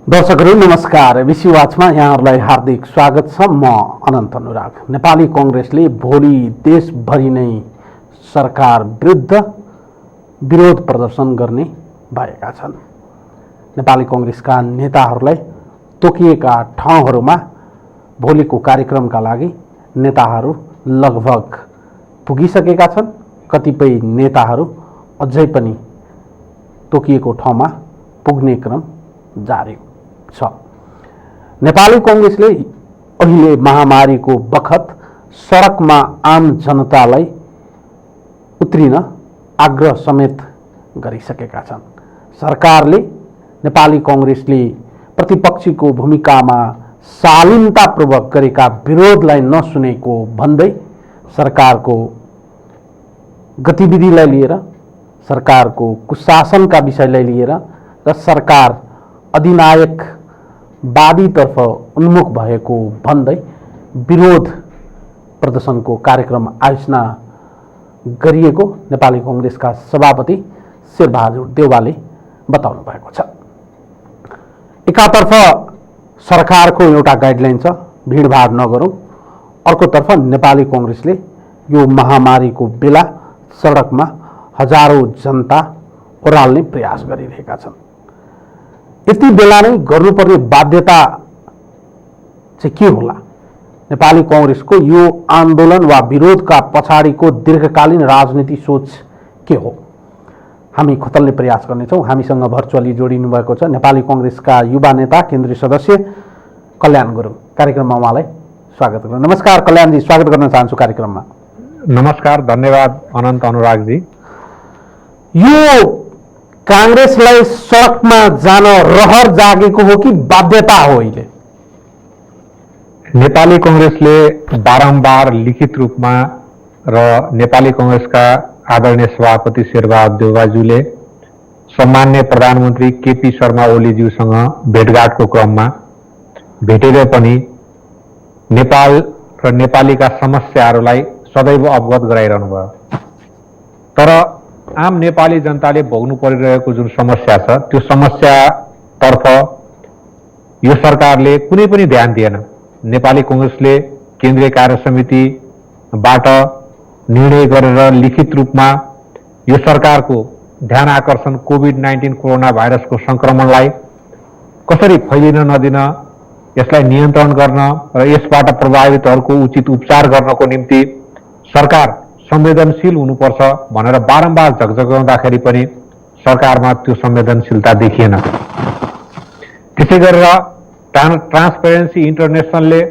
दर्शकहरू नमस्कार। विसी वाचमा यहाँहरूलाई हार्दिक स्वागत छ। म अनन्त अनुराग। नेपाली कांग्रेसले भोलि देशभरि नै सरकार विरुद्ध विरोध प्रदर्शन गर्ने भएका छन्। नेपाली कांग्रेसका नेताहरूलाई तोकिएका ठाउँहरूमा भोलिको कार्यक्रमका लागि नेताहरू लगभग पुगिसकेका छन्। कतिपय नेताहरू अझै पनि तोकिएको ठाउँमा पुग्ने क्रम जारी छ। नेपाली कांग्रेसले अहिले महामारीको बखत सडकमा आम जनतालाई उत्रिन आग्रह समेत गरिसकेका छन्। सरकारले नेपाली कांग्रेसले प्रतिपक्षीको भूमिकामा शालीनतापूर्वक गरेका विरोधलाई नसुनेको भन्दै सरकारको गतिविधिलाई लिएर, सरकारको कुशासनका विषयलाई लिएर र सरकार अधिनायकवादीतर्फ उन्मुख भएको भन्दै विरोध प्रदर्शनको कार्यक्रम आयोजना गरिएको नेपाली कांग्रेसका सभापति शेरबहादुर देउवाले बताउनु भएको छ। एकातर्फ सरकारको एउटा गाइडलाइन छ, भिडभाड नगरौँ। अर्कोतर्फ नेपाली कांग्रेसले यो महामारीको बेला सडकमा हजारौं जनता ओह्राल्ने प्रयास गरिरहेका छन्। यति बेला नै गर्नुपर्ने बाध्यता चाहिँ के होला? नेपाली कांग्रेसको यो आन्दोलन वा विरोधका पछाडिको दीर्घकालीन राजनीति सोच के हो? हामी खोतल्ने प्रयास गर्नेछौँ। हामीसँग भर्चुअली जोडिनु भएको छ नेपाली कांग्रेसका युवा नेता केन्द्रीय सदस्य कल्याण गुरुङ। कार्यक्रममा उहाँलाई स्वागत गर्छु। नमस्कार कल्याणजी, स्वागत गर्न चाहन्छु कार्यक्रममा। नमस्कार, धन्यवाद अनन्त अनुरागजी। यो कांग्रेसलाई सडकमा जान रहर जागेको हो कि बाध्यता हो? अहिले नेपाली कांग्रेसले बारम्बार लिखित रूपमा र नेपाली कांग्रेसका आदरणीय सभापति शेरबहादुर देउवाज्यूले सम्माननीय प्रधानमन्त्री केपी शर्मा ओलीज्यूसँग भेटघाटको क्रममा भेटेर पनि नेपाल र नेपालीका समस्याहरूलाई सदैव अवगत गराइरहनु भयो। तर आम नेपाली जनताले भोग्नु परिरहेको जुन समस्या छ, त्यो समस्यातर्फ यो सरकारले कुनै पनि ध्यान दिएन। नेपाली कांग्रेसले केन्द्रीय कार्य समितिबाट निर्णय गरेर लिखित रूपमा यो सरकारको ध्यान आकर्षण कोभिड-19 कोरोना भाइरसको संक्रमणलाई कसरी फैलिन नदिन, यसलाई नियन्त्रण गर्न र यसबाट प्रभावितहरूको उचित उपचार गर्नको निम्ति सरकार संवेदनशील हुनुपर्छ भनेर बारम्बार झकझकाउँदाखेरि पनि सरकारमा त्यो संवेदनशीलता देखिएन। त्यसै गरेर ट्रान्सपेरेन्सी इन्टरनेसनलले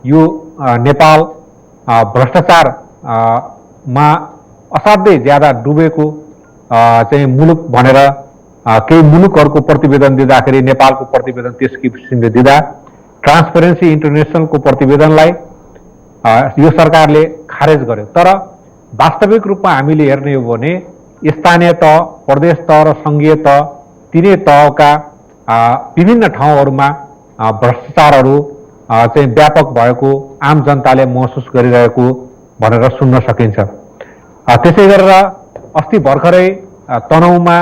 यो नेपाल भ्रष्टाचारमा असाध्यै ज्यादा डुबेको चाहिँ मुलुक भनेर केही मुलुकहरूको प्रतिवेदन दिँदाखेरि नेपालको प्रतिवेदन त्यस किसिमले दिँदा ट्रान्सपेरेन्सी इन्टरनेसनलको प्रतिवेदनलाई यो सरकारले खारेज गर्यो। तर वास्तविक रूपमा हामीले हेर्ने हो भने स्थानीय तह, प्रदेश तह र संघीय तह, तिनै तहका विभिन्न ठाउँहरूमा भ्रष्टाचारहरू चाहिँ व्यापक भएको आम जनताले महसुस गरिरहेको भनेर सुन्न सकिन्छ। त्यसै गरेर अस्ति भर्खरै तनहुँमा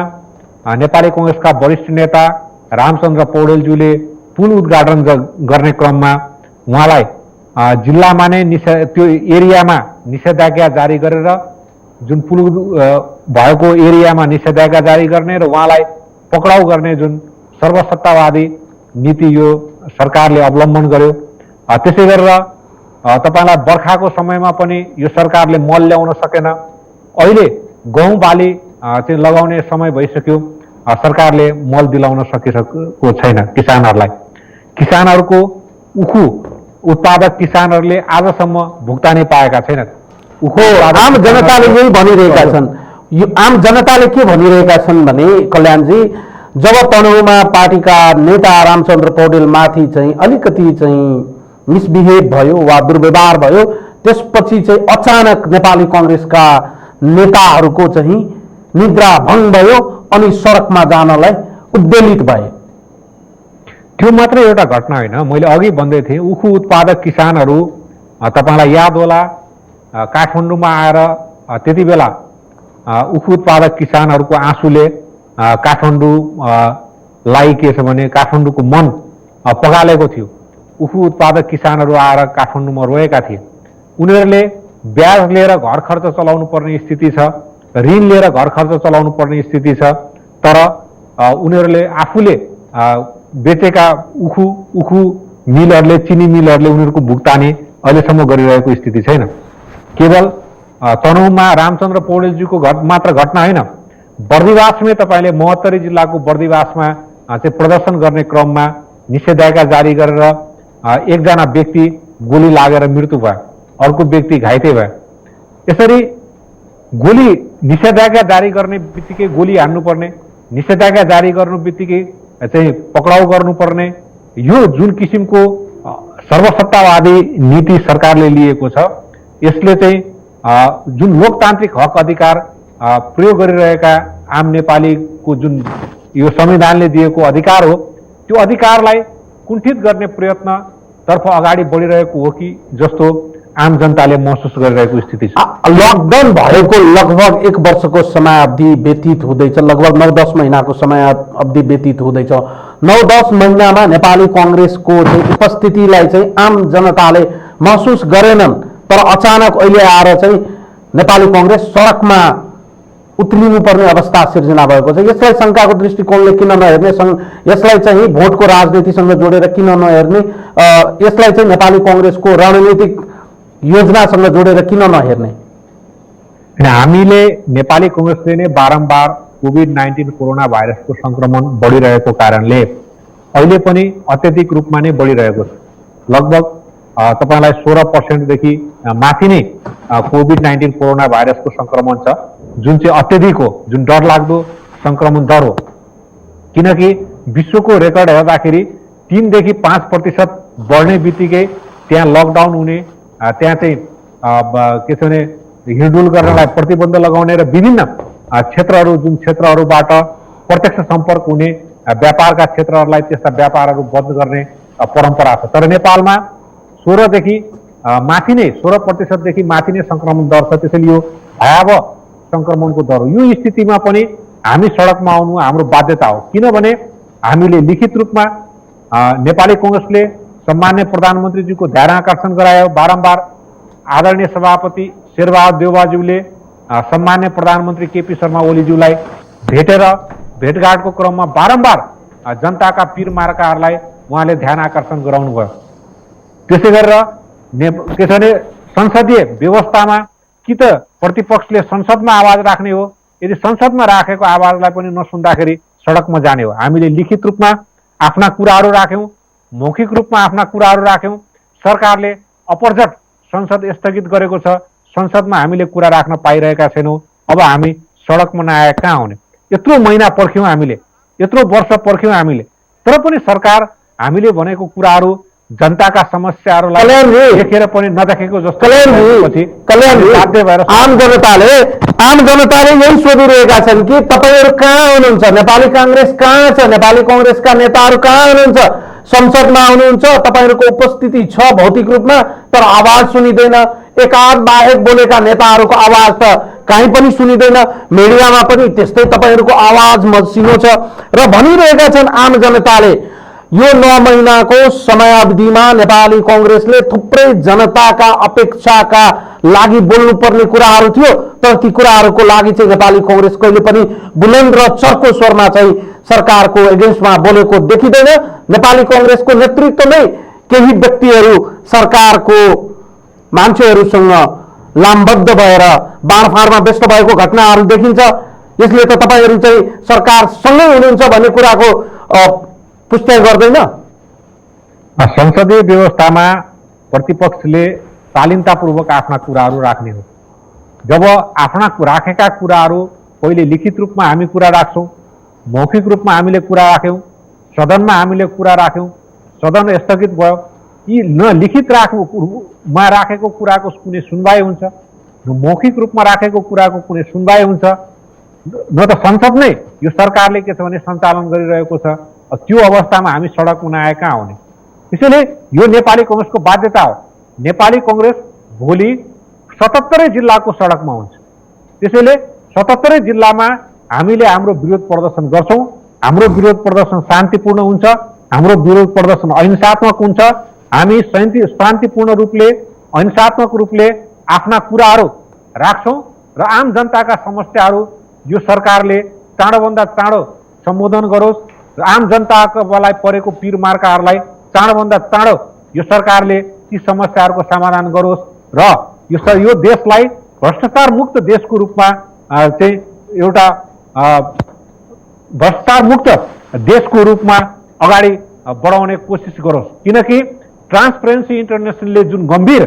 नेपाली कांग्रेसका वरिष्ठ नेता रामचन्द्र पौडेलज्यूले पुल उद्घाटन गर्ने क्रममा उहाँलाई जिल्लामा नै त्यो एरियामा निषेधाज्ञा जारी गरेर, जुन पुल भएको एरियामा निषेधाज्ञा जारी गर्ने र उहाँलाई पक्राउ गर्ने जुन सर्वसत्तावादी नीति यो सरकारले अवलम्बन गर्यो। त्यसै गरेर तपाईलाई बर्खाको समयमा पनि यो सरकारले मल ल्याउन सकेन। अहिले गहुँ बाली चाहिँ लगाउने समय भइसक्यो, सरकारले मल दिलाउन सकिसकेको छैन किसानहरूलाई। किसानहरूको उखु उत्पादक किसानहरूले आजसम्म भुक्तानी पाएका छैनन्। आम जनताले यही भनिरहेका छन्। यो आम जनताले के भनिरहेका छन् भने कल्याणजी, जब तनहुँमा पार्टीका नेता रामचन्द्र पौडेल माथि चाहिँ अलिकति चाहिँ मिसबिहेभ भयो वा दुर्व्यवहार भयो, त्यसपछि चाहिँ अचानक नेपाली कांग्रेसका नेताहरूको चाहिँ निद्रा भङ्ग भयो अनि सडकमा जानलाई उद्वेलित भए। त्यो मात्र एउटा घटना होइन। मैले अघि भन्दै थिएँ, उखु उत्पादक किसानहरू तपाईँलाई याद होला, काठमाडौँमा आएर त्यति बेला उखु उत्पादक किसानहरूको आँसुले काठमाडौँ लाई के छ भने काठमाडौँको मन पगालेको थियो। उखु उत्पादक किसानहरू आएर काठमाडौँमा रोएका थिए। उनीहरूले ब्याज लिएर घर खर्च चलाउनु पर्ने स्थिति छ, ऋण लिएर घर खर्च चलाउनु पर्ने स्थिति छ। तर उनीहरूले आफूले बेचेका उखु मिलहरूले, चिनी मिलहरूले उनीहरूको भुक्तानी अहिलेसम्म गरिरहेको स्थिति छैन। केवल तनहुँमा रामचन्द्र पौडेलजीको मात्र घटना होइन, बर्दिवासमै तपाईँले महोत्तरी जिल्लाको बर्दिवासमा चाहिँ प्रदर्शन गर्ने क्रममा निषेधाज्ञा जारी गरेर एकजना व्यक्ति गोली लागेर मृत्यु भयो, अर्को व्यक्ति घाइते भयो। यसरी गोली निषेधाज्ञा जारी गर्ने बित्तिकै गोली हान्नुपर्ने, निषेधाज्ञा जारी गर्नु बित्तिकै चाहिँ पक्राउ गर्नुपर्ने, यो जुन किसिमको सर्वसत्तावादी नीति सरकारले लिएको छ, यसले चाहिँ जुन लोकतान्त्रिक हक अधिकार प्रयोग गरिरहेका आम नेपालीको जुन यो संविधानले दिएको अधिकार हो, त्यो अधिकारलाई कुण्ठित गर्ने प्रयत्नतर्फ अगाडि बढिरहेको हो कि जस्तो आम जनताले महसुस गरिरहेको स्थिति छ। लकडाउन भएको लगभग 1 वर्षको समयावधि व्यतीत हुँदैछ, लगभग 9-10 महिनाको समयावधि व्यतीत हुँदैछ। 9-10 महिनामा नेपाली कांग्रेसको उपस्थितिलाई चाहिँ आम जनताले महसुस गरेनन्, तर अचानक अहिले आएर चाहिँ नेपाली कांग्रेस सडकमा उत्रिनु पर्ने अवस्था सिर्जना भएको छ। यसलाई शंकाको दृष्टिकोणले किन नहेर्ने, यसलाई चाहिँ भोटको राजनीतिसँग जोडेर किन नहेर्ने, यसलाई चाहिँ नेपाली कांग्रेसको रणनीतिक योजनासँग जोडेर किन नहेर्ने? हामीले नेपाली कांग्रेसले नै बारम्बार कोभिड-19 कोरोना भाइरसको संक्रमण बढिरहेको कारणले अहिले पनि अत्यधिक रूपमा नै बढिरहेको छ। लगभग तपाईलाई 16% देखि माथि नै कोभिड-19 कोरोना भाइरसको संक्रमण छ, जुन चाहिँ अत्यधिक हो, जुन डरलाग्दो संक्रमण दर हो। किनकि विश्वको रेकर्ड हेर्दाखेरि 3 देखि 5% बढ्ने बित्तिकै त्यहाँ लकडाउन हुने, त्यहाँ चाहिँ के छ भने हिँडडुल गर्नलाई प्रतिबन्ध लगाउने र विभिन्न क्षेत्रहरू, जुन क्षेत्रहरूबाट प्रत्यक्ष सम्पर्क हुने व्यापारका क्षेत्रहरूलाई त्यस्ता व्यापारहरू बन्द गर्ने परम्परा छ। तर नेपालमा 16 देखि माथि नै 16% देखि माथि नै संक्रमण दर छ। त्यसैले यो भयावह संक्रमणको दर हो। यो स्थितिमा पनि हामी सडकमा आउनु हाम्रो बाध्यता हो, किनभने हामीले लिखित रूपमा नेपाली कांग्रेसले सम्मान्य प्रधानमन्त्रीजीको ध्यान आकर्षण गरायो। बारम्बार आदरणीय सभापति शेरबहादुर देउवाज्यूले सम्मान्य प्रधानमन्त्री केपी शर्मा ओलीज्यूलाई भेटेर भेटघाटको क्रममा बारम्बार जनताका पीर मार्काहरूलाई उहाँले ध्यान आकर्षण गराउनु भयो। त्यसै गरेर के छ भने संसदीय व्यवस्थामा कि त प्रतिपक्षले संसदमा आवाज राख्ने हो, यदि संसदमा राखेको आवाजलाई पनि नसुन्दाखेरि सडकमा जाने हो। हामीले लिखित रूपमा आफ्ना कुराहरू राख्यौं, मौखिक रूपमा आफ्ना कुराहरू राख्यौं। सरकारले अपरझट संसद स्थगित गरेको छ, संसदमा हामीले कुरा राख्न पाइरहेका छैनौं। अब हामी सडकमा नआए कहाँ हुने? यत्रो महिना पर्ख्यौं हामीले, यत्रो वर्ष पर्ख्यौं हामीले, तर पनि सरकार हामीले भनेको कुराहरू, जनताका समस्याहरूलाई देखेर पनि नदेखेको जस्तो बाध्य भएर आम जनताले यही सोधिरहेका छन् कि तपाईहरु कहाँ हुनुहुन्छ, नेपाली कांग्रेस कहाँ छ, नेपाली कांग्रेसका नेताहरू कहाँ हुनुहुन्छ, संसदमा आउनुहुन्छ, तपाईहरुको उपस्थिति छ भौतिक रूपमा, तर आवाज सुनिदैन। एकाध बाहेक बोलेका नेताहरूको आवाज त कहीँ पनि सुनिदैन, मिडियामा पनि त्यस्तै तपाईहरुको आवाज मसिनो छ र भनिरहेका छन् आम जनताले यो 9 महिनाको समयावधिमा नेपाली कांग्रेसले थुप्रै जनताका अपेक्षाका लागि बोल्नुपर्ने कुराहरू थियो, तर ती कुराहरूको लागि चाहिँ नेपाली कांग्रेस कहिले पनि बुलन्द र चर्को स्वरमा चाहिँ सरकारको एगेन्स्टमा बोलेको देखिँदैन। नेपाली कांग्रेसको नेतृत्वमै केही व्यक्तिहरू सरकारको मान्छेहरूसँग लामबद्ध भएर बाँडफाँडमा व्यस्त भएको घटनाहरू देखिन्छ। यसले त तपाईहरु चाहिँ सरकारसँगै हुनुहुन्छ भन्ने कुराको पुष्टि गर्दैन। संसदीय व्यवस्थामा प्रतिपक्षले शालीनतापूर्वक आफ्ना कुराहरू राख्ने हो। जब आफ्ना राखेका कुराहरू पहिले लिखित रूपमा हामी कुरा राख्छौं, मौखिक रूपमा हामीले कुरा राख्यौं, सदनमा हामीले कुरा राख्यौं, सदन स्थगित भयो, यी न लिखित मा राखेको कुराको कुनै सुनवाई हुन्छ, न मौखिक रूपमा राखेको कुराको कुनै सुनवाई हुन्छ, न त संसद नै यो सरकारले के छ भने सञ्चालन गरिरहेको छ। त्यो अवस्थामा हामी सडकमा नआए कहाँ हुने? त्यसैले यो नेपाली कांग्रेसको बाध्यता हो। नेपाली कांग्रेस भोलि 77 जिल्लाको सडकमा हुन्छ। त्यसैले 77 जिल्लामा हामीले हाम्रो विरोध प्रदर्शन गर्छौं। हाम्रो विरोध प्रदर्शन शान्तिपूर्ण हुन्छ, हाम्रो विरोध प्रदर्शन अहिंसात्मक हुन्छ। हामी शान्तिपूर्ण रूपले अहिंसात्मक रूपले आफ्ना कुराहरू राख्छौँ र आम जनताका समस्याहरू यो सरकारले चाँडोभन्दा चाँडो सम्बोधन गरोस् र आम जनतालाई परेको पीर मार्काहरूलाई चाँडोभन्दा चाँडो यो सरकारले ती समस्याहरूको समाधान गरोस् र यो देशलाई भ्रष्टाचार मुक्त देशको रूपमा चाहिँ एउटा भ्रष्टाचार मुक्त देशको रूपमा अगाडि बढाउने कोसिस गरोस्। किनकि ट्रान्सपेरेन्सी इन्टरनेसनलले जुन गम्भीर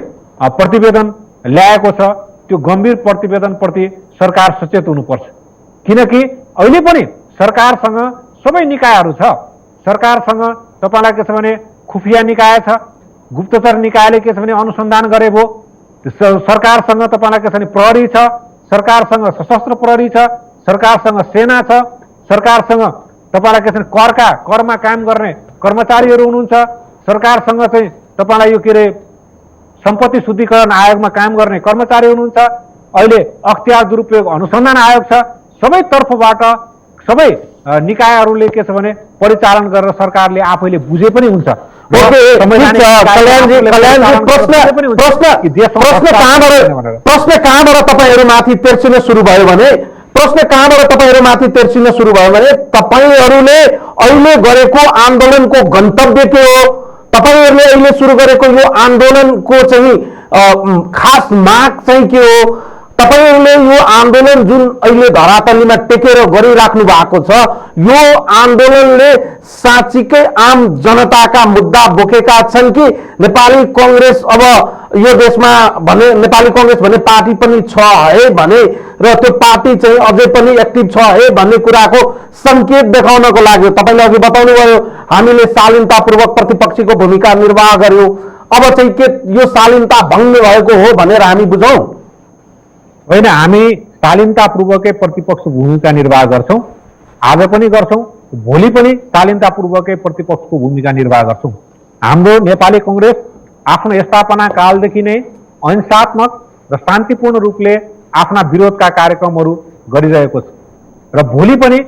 प्रतिवेदन ल्याएको छ त्यो गम्भीर प्रतिवेदनप्रति सरकार सचेत हुनुपर्छ। किनकि अहिले पनि सरकारसँग सबै निकायहरू छ। सरकारसँग तपाईँलाई के छ भने खुफिया निकाय छ, गुप्तचर निकायले के छ भने अनुसन्धान गरे भो। सरकारसँग तपाईँलाई के छ भने प्रहरी छ, सरकारसँग सशस्त्र प्रहरी छ, सरकारसँग सेना छ, सरकारसँग तपाईँलाई के छ भने करमा काम गर्ने कर्मचारीहरू हुनुहुन्छ, सरकारसँग चाहिँ तपाईँलाई यो के अरे सम्पत्ति शुद्धिकरण आयोगमा काम गर्ने कर्मचारी हुनुहुन्छ, अहिले अख्तियार दुरुपयोग अनुसन्धान आयोग छ। सबै तर्फबाट सबै निकायहरूले के छ भने परिचालन गरेर सरकारले आफैले बुझे पनि हुन्छ। प्रश्न कहाँबाट तपाईँहरूमाथि तेर्सिन सुरु भयो भने तपाईँहरूले अहिले गरेको आन्दोलनको गन्तव्य के हो, तपाईँहरूले अहिले सुरु गरेको यो आन्दोलनको चाहिँ खास माग चाहिँ के हो, तपाईहरुले यो आन्दोलन जुन अहिले धरातलीमा टेकेर गरिराख्नु भएको छ यो आन्दोलनले साँच्चीकै आम जनताका मुद्दा बोकेका छन् कि नेपाली कांग्रेस अब यो देशमा भने नेपाली कांग्रेस भन्ने पार्टी पनि छ है भने र त्यो पार्टी चाहिँ अझै पनि एक्टिभ छ है भन्ने कुराको संकेत देखाउनको लागि तपाईले अघि बताउनु भयो हामीले शालीनतापूर्वक प्रतिपक्षीको भूमिका निर्वाह गर्यौं अब चाहिँ के यो शालीनता भङ्ग भएको हो भनेर हामी बुझौं होइन हामी शालीनतापूर्वकै प्रतिपक्ष भूमिका निर्वाह गर्छौं आज पनि गर्छौं भोलि पनि शालीनतापूर्वकै प्रतिपक्षको भूमिका निर्वाह गर्छौं हाम्रो नेपाली कांग्रेस आफ्नो स्थापना कालदेखि नै अहिंसात्मक र शान्तिपूर्ण रूपले आफ्ना विरोधका कार्यक्रमहरू गरिरहेको छ र भोलि पनि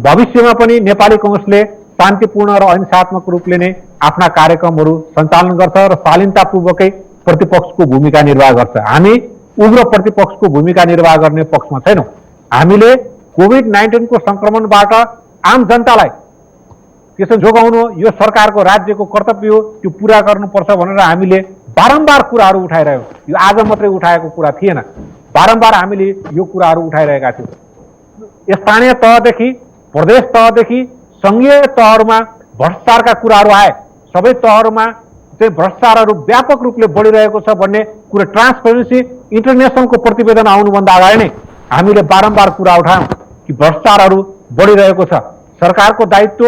भविष्यमा पनि नेपाली कांग्रेसले शान्तिपूर्ण र अहिंसात्मक रूपले नै आफ्ना कार्यक्रमहरू सञ्चालन गर्छ र शालीनतापूर्वकै प्रतिपक्षको भूमिका निर्वाह गर्छ हामी उग्र प्रतिपक्षको भूमिका निर्वाह गर्ने पक्षमा छैनौं हामीले कोभिड-19 को संक्रमणबाट आम जनतालाई त्यसो जोगाउनु यो सरकारको राज्यको कर्तव्य हो त्यो पूरा गर्नुपर्छ भनेर हामीले बारम्बार कुराहरू उठाइरहेको यो आज मात्रै उठाएको कुरा थिएन बारम्बार हामीले यो कुराहरू उठाइरहेका थियौं स्थानीय तहदेखि प्रदेश तहदेखि संघीय तहहरूमा भ्रष्टाचारका कुराहरू आए सबै तहहरूमा चाहिँ भ्रष्टाचारहरू व्यापक रूपले बढिरहेको छ भन्ने कुरा ट्रान्सपेरेन्सी इन्टरनेसनलको प्रतिवेदन आउनुभन्दा अगाडि नै हामीले बारम्बार कुरा उठायौं कि भ्रष्टाचारहरू बढिरहेको छ सरकारको दायित्व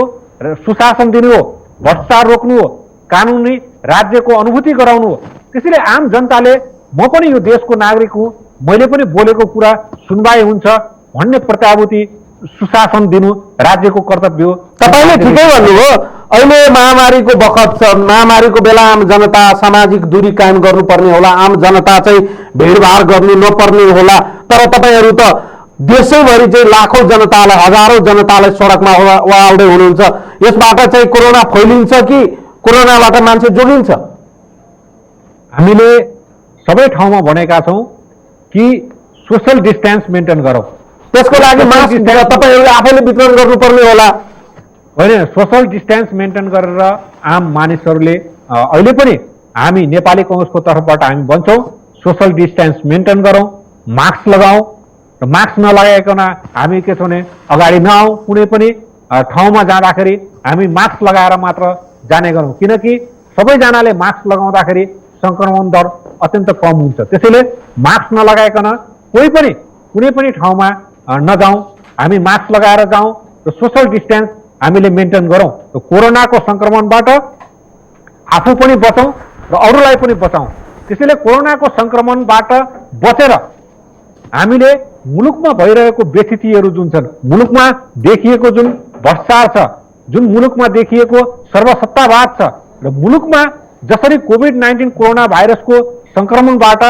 सुशासन दिनु हो भ्रष्टाचार रोक्नु हो कानुनी राज्यको अनुभूति गराउनु हो त्यसैले आम जनताले म पनि यो देशको नागरिक हुँ मैले पनि बोलेको कुरा सुनवाई हुन्छ भन्ने प्रत्याभूति सुशासन दिनु राज्यको कर्तव्य हो तपाईले ठिकै भन्नुभयो अहिले महामारीको बखत छ महामारीको बेला आम जनता सामाजिक दूरी कायम गर्नुपर्ने होला आम जनता चाहिँ भिडभाड गर्नु नपर्ने होला तर तपाईहरु त देशैभरि चाहिँ लाखौं जनतालाई हजारौं जनतालाई सडकमा ओह्राल्दै हुनुहुन्छ यसबाट चाहिँ कोरोना फैलिन्छ कि कोरोनाबाट मान्छे जोगिन्छ हामीले सबै ठाउँमा भनेका छौं कि सोशल डिस्टेन्स मेन्टेन गरौँ त्यसको लागि मास्क तपाईहरुले आफैले वितरण गर्नुपर्ने होला होइन सोशल डिस्टेन्स मेन्टेन गरेर आम मानिसहरूले अहिले पनि हामी नेपाली कांग्रेसको तर्फबाट हामी भन्छौं सोशल डिस्टेन्स मेन्टेन गरौँ मास्क लगाऊ र मास्क नलगाइकन हामी के छ भने अगाडि नआऊ कुनै पनि ठाउँमा जाँदाखेरि हामी मास्क लगाएर मात्र जाने गरौँ किनकि सबैजनाले मास्क लगाउँदाखेरि संक्रमण दर अत्यन्त कम हुन्छ त्यसैले मास्क नलगाइकन कुनै पनि ठाउँमा नजाऊ हामी मास्क लगाएर जाऊ र सोशल डिस्टेन्स हामीले मेन्टेन गरौँ र कोरोनाको संक्रमणबाट आफू पनि बचौं र अरूलाई पनि बचाऊ त्यसैले कोरोनाको संक्रमणबाट बचेर हामीले मुलुकमा भइरहेको बेथितिहरू जुन छन् मुलुकमा देखिएको जुन भ्रष्टाचार छ जुन मुलुकमा देखिएको सर्वसत्तावाद छ र मुलुकमा जसरी कोभिड-19 कोरोना भाइरसको संक्रमणबाट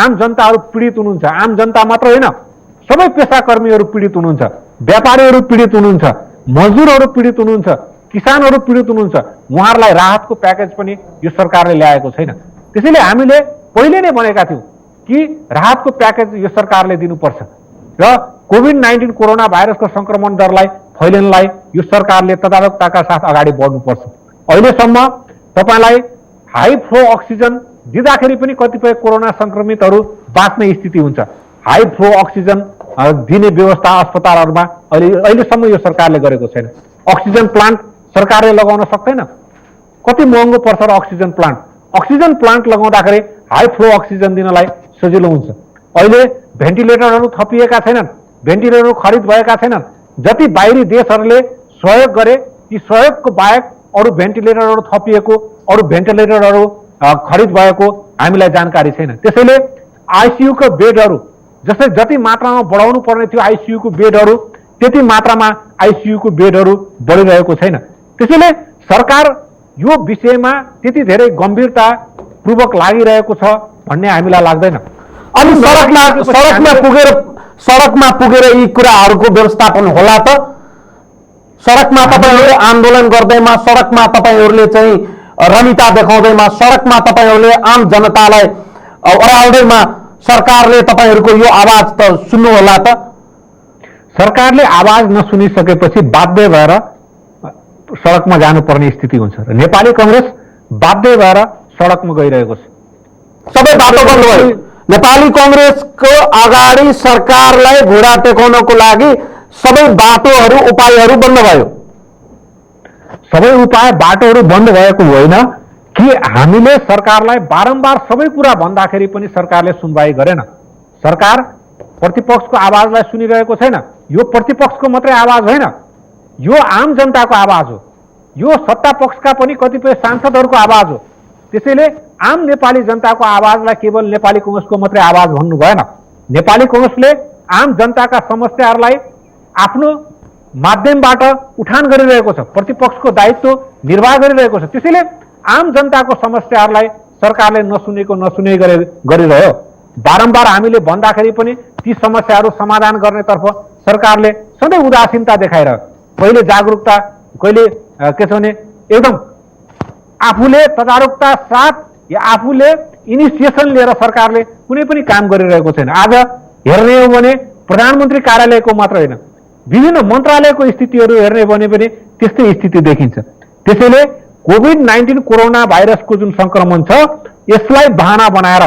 आम जनताहरू पीडित हुनुहुन्छ आम जनता मात्र होइन सबै पेशाकर्मीहरू पीडित हुनुहुन्छ व्यापारीहरू पीडित हुनुहुन्छ, मजदुरहरू पीडित हुनुहुन्छ, किसानहरू पीडित हुनुहुन्छ, उहाँहरूलाई राहतको प्याकेज पनि यो सरकारले ल्याएको छैन। त्यसैले हामीले पहिले नै भनेका थियौँ कि राहतको प्याकेज यो सरकारले दिनुपर्छ र कोभिड-19 कोरोना भाइरसको संक्रमण दरलाई फैलिनलाई यो सरकारले तदारकताका साथ अगाडि बढ्नुपर्छ। अहिलेसम्म तपाईँलाई हाई फ्लो अक्सिजन दिँदाखेरि पनि कतिपय कोरोना संक्रमितहरू बाँच्ने स्थिति हुन्छ। हाई फ्लो अक्सिजन दिने व्यवस्था अस्पतालहरूमा अहिलेसम्म यो सरकारले गरेको छैन। अक्सिजन प्लान्ट सरकारले लगाउन सक्दैन। कति महँगो पर्छ र अक्सिजन प्लान्ट? अक्सिजन प्लान्ट लगाउँदाखेरि हाई फ्लो अक्सिजन दिनलाई सजिलो हुन्छ। अहिले भेन्टिलेटरहरू थपिएका छैनन्, भेन्टिलेटरहरू खरिद भएका छैनन्। जति बाहिरी देशहरूले सहयोग गरे ती सहयोगको बाहेक अरू भेन्टिलेटरहरू थपिएको, अरू भेन्टिलेटरहरू खरिद भएको हामीलाई जानकारी छैन। त्यसैले आइसियुको बेडहरू जस्तै जति मात्रामा बढाउनु पर्ने थियो आइसियुको बेडहरू, त्यति मात्रामा आइसियुको बेडहरू बढिरहेको छैन। त्यसैले सरकार यो विषयमा त्यति धेरै गम्भीरतापूर्वक लागिरहेको छ भन्ने हामीलाई लाग्दैन। अनि सडकमा पुगेर यी कुराहरूको व्यवस्थापन होला त? सडकमा तपाईँहरूले आन्दोलन गर्दैमा, सडकमा तपाईँहरूले चाहिँ रमिता देखाउँदैमा, सडकमा तपाईँहरूले आम जनतालाई ओह्राल्दैमा सरकारले तपाईँहरूको यो आवाज त सुन्नु होला त? सरकारले आवाज नसुनिसकेपछि बाध्य भएर सडकमा जानुपर्ने स्थिति हुन्छ र नेपाली कांग्रेस बाध्य भएर सडकमा गइरहेको छ। सबै बाटो बन्द भयो। नेपाली कांग्रेसको अगाडि सरकारलाई घुँडा टेकाउनको लागि सबै बाटोहरू, उपायहरू बन्द भयो। सबै उपाय बाटोहरू बन्द भएको होइन कि हामीले सरकारलाई बारम्बार सबै कुरा भन्दाखेरि पनि सरकारले सुनवाई गरेन। सरकार प्रतिपक्षको आवाजलाई सुनिरहेको छैन। यो प्रतिपक्षको मात्रै आवाज होइन, यो आम जनताको आवाज हो। यो सत्ता पक्षका पनि कतिपय सांसदहरूको आवाज हो। त्यसैले आम नेपाली जनताको आवाजलाई केवल नेपाली कांग्रेसको मात्रै आवाज भन्नु भएन। नेपाली कांग्रेसले आम जनताका समस्याहरूलाई आफ्नो माध्यमबाट उठान गरिरहेको छ, प्रतिपक्षको दायित्व निर्वाह गरिरहेको छ। त्यसैले आम जनताको समस्याहरूलाई सरकारले नसुने गरिरह्यो। बारम्बार हामीले भन्दाखेरि पनि ती समस्याहरू समाधान गर्नेतर्फ सरकारले सधैँ उदासीनता देखाइरह्यो। कहिले जागरुकता, कहिले के छ भने एकदम आफूले तदारुकता साथ या आफूले इनिसिएसन लिएर सरकारले कुनै पनि काम गरिरहेको छैन। आज हेर्ने हो भने प्रधानमन्त्री कार्यालयको मात्र होइन, विभिन्न मन्त्रालयको स्थितिहरू हेर्ने भने पनि त्यस्तै स्थिति देखिन्छ। त्यसैले कोभिड-19 कोरोना भाइरसको जुन संक्रमण छ यसलाई बहाना बनाएर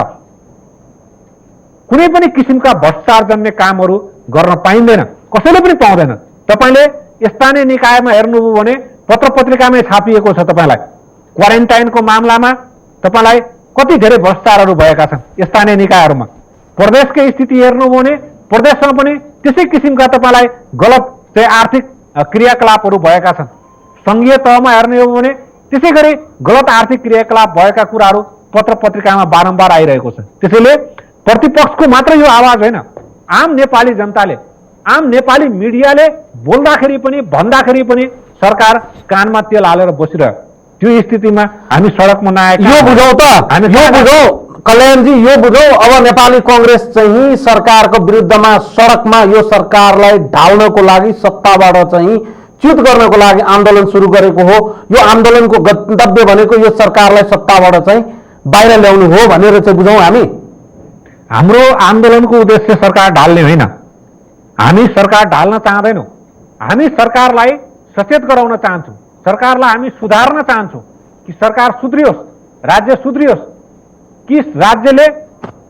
कुनै पनि किसिमका भ्रष्टाचारजन्य कामहरू गर्न पाइँदैन, कसैले पनि पाउँदैन। तपाईले स्थानीय निकायमा हेर्नुभयो भने पत्र पत्रिकामै छापिएको छ। तपाईलाई क्वारेन्टाइनको मामलामा तपाईलाई कति धेरै भ्रष्टाचारहरू भएका छन् स्थानीय निकायहरूमा। प्रदेशकै स्थिति हेर्नुभयो भने प्रदेशमा पनि त्यसै किसिमका तपाईलाई गलत चाहिँ आर्थिक क्रियाकलापहरू भएका छन्। संघीय तहमा हेर्ने हो भने त्यसै गरी गलत आर्थिक क्रियाकलाप भएका कुराहरू पत्र पत्रिकामा बारम्बार आइरहेको छ। त्यसैले प्रतिपक्षको मात्र यो आवाज होइन, आम नेपाली जनताले, आम नेपाली मिडियाले बोल्दाखेरि पनि भन्दाखेरि पनि सरकार कानमा तेल हालेर बसिरह्यो। त्यो स्थितिमा हामी सडकमा नआएका यो बुझौँ त, यो बुझौँ कल्याणजी, यो बुझौँ। अब नेपाली कांग्रेस चाहिँ सरकारको विरुद्धमा सडकमा यो सरकारलाई ढाल्नको लागि, सत्ताबाट चाहिँ च्युत गर्नको लागि आन्दोलन सुरु गरेको हो। यो आन्दोलनको गन्तव्य भनेको यो सरकारलाई सत्ताबाट चाहिँ बाहिर ल्याउनु हो भनेर चाहिँ बुझौँ हामी। हाम्रो आन्दोलनको उद्देश्य सरकार ढाल्ने होइन। हामी सरकार ढाल्न चाहदैनौँ। हामी सरकारलाई सचेत गराउन चाहन्छौँ। सरकारलाई हामी सुधार्न चाहन्छौँ कि सरकार सुध्रियोस्, राज्य सुध्रियोस्, कि राज्यले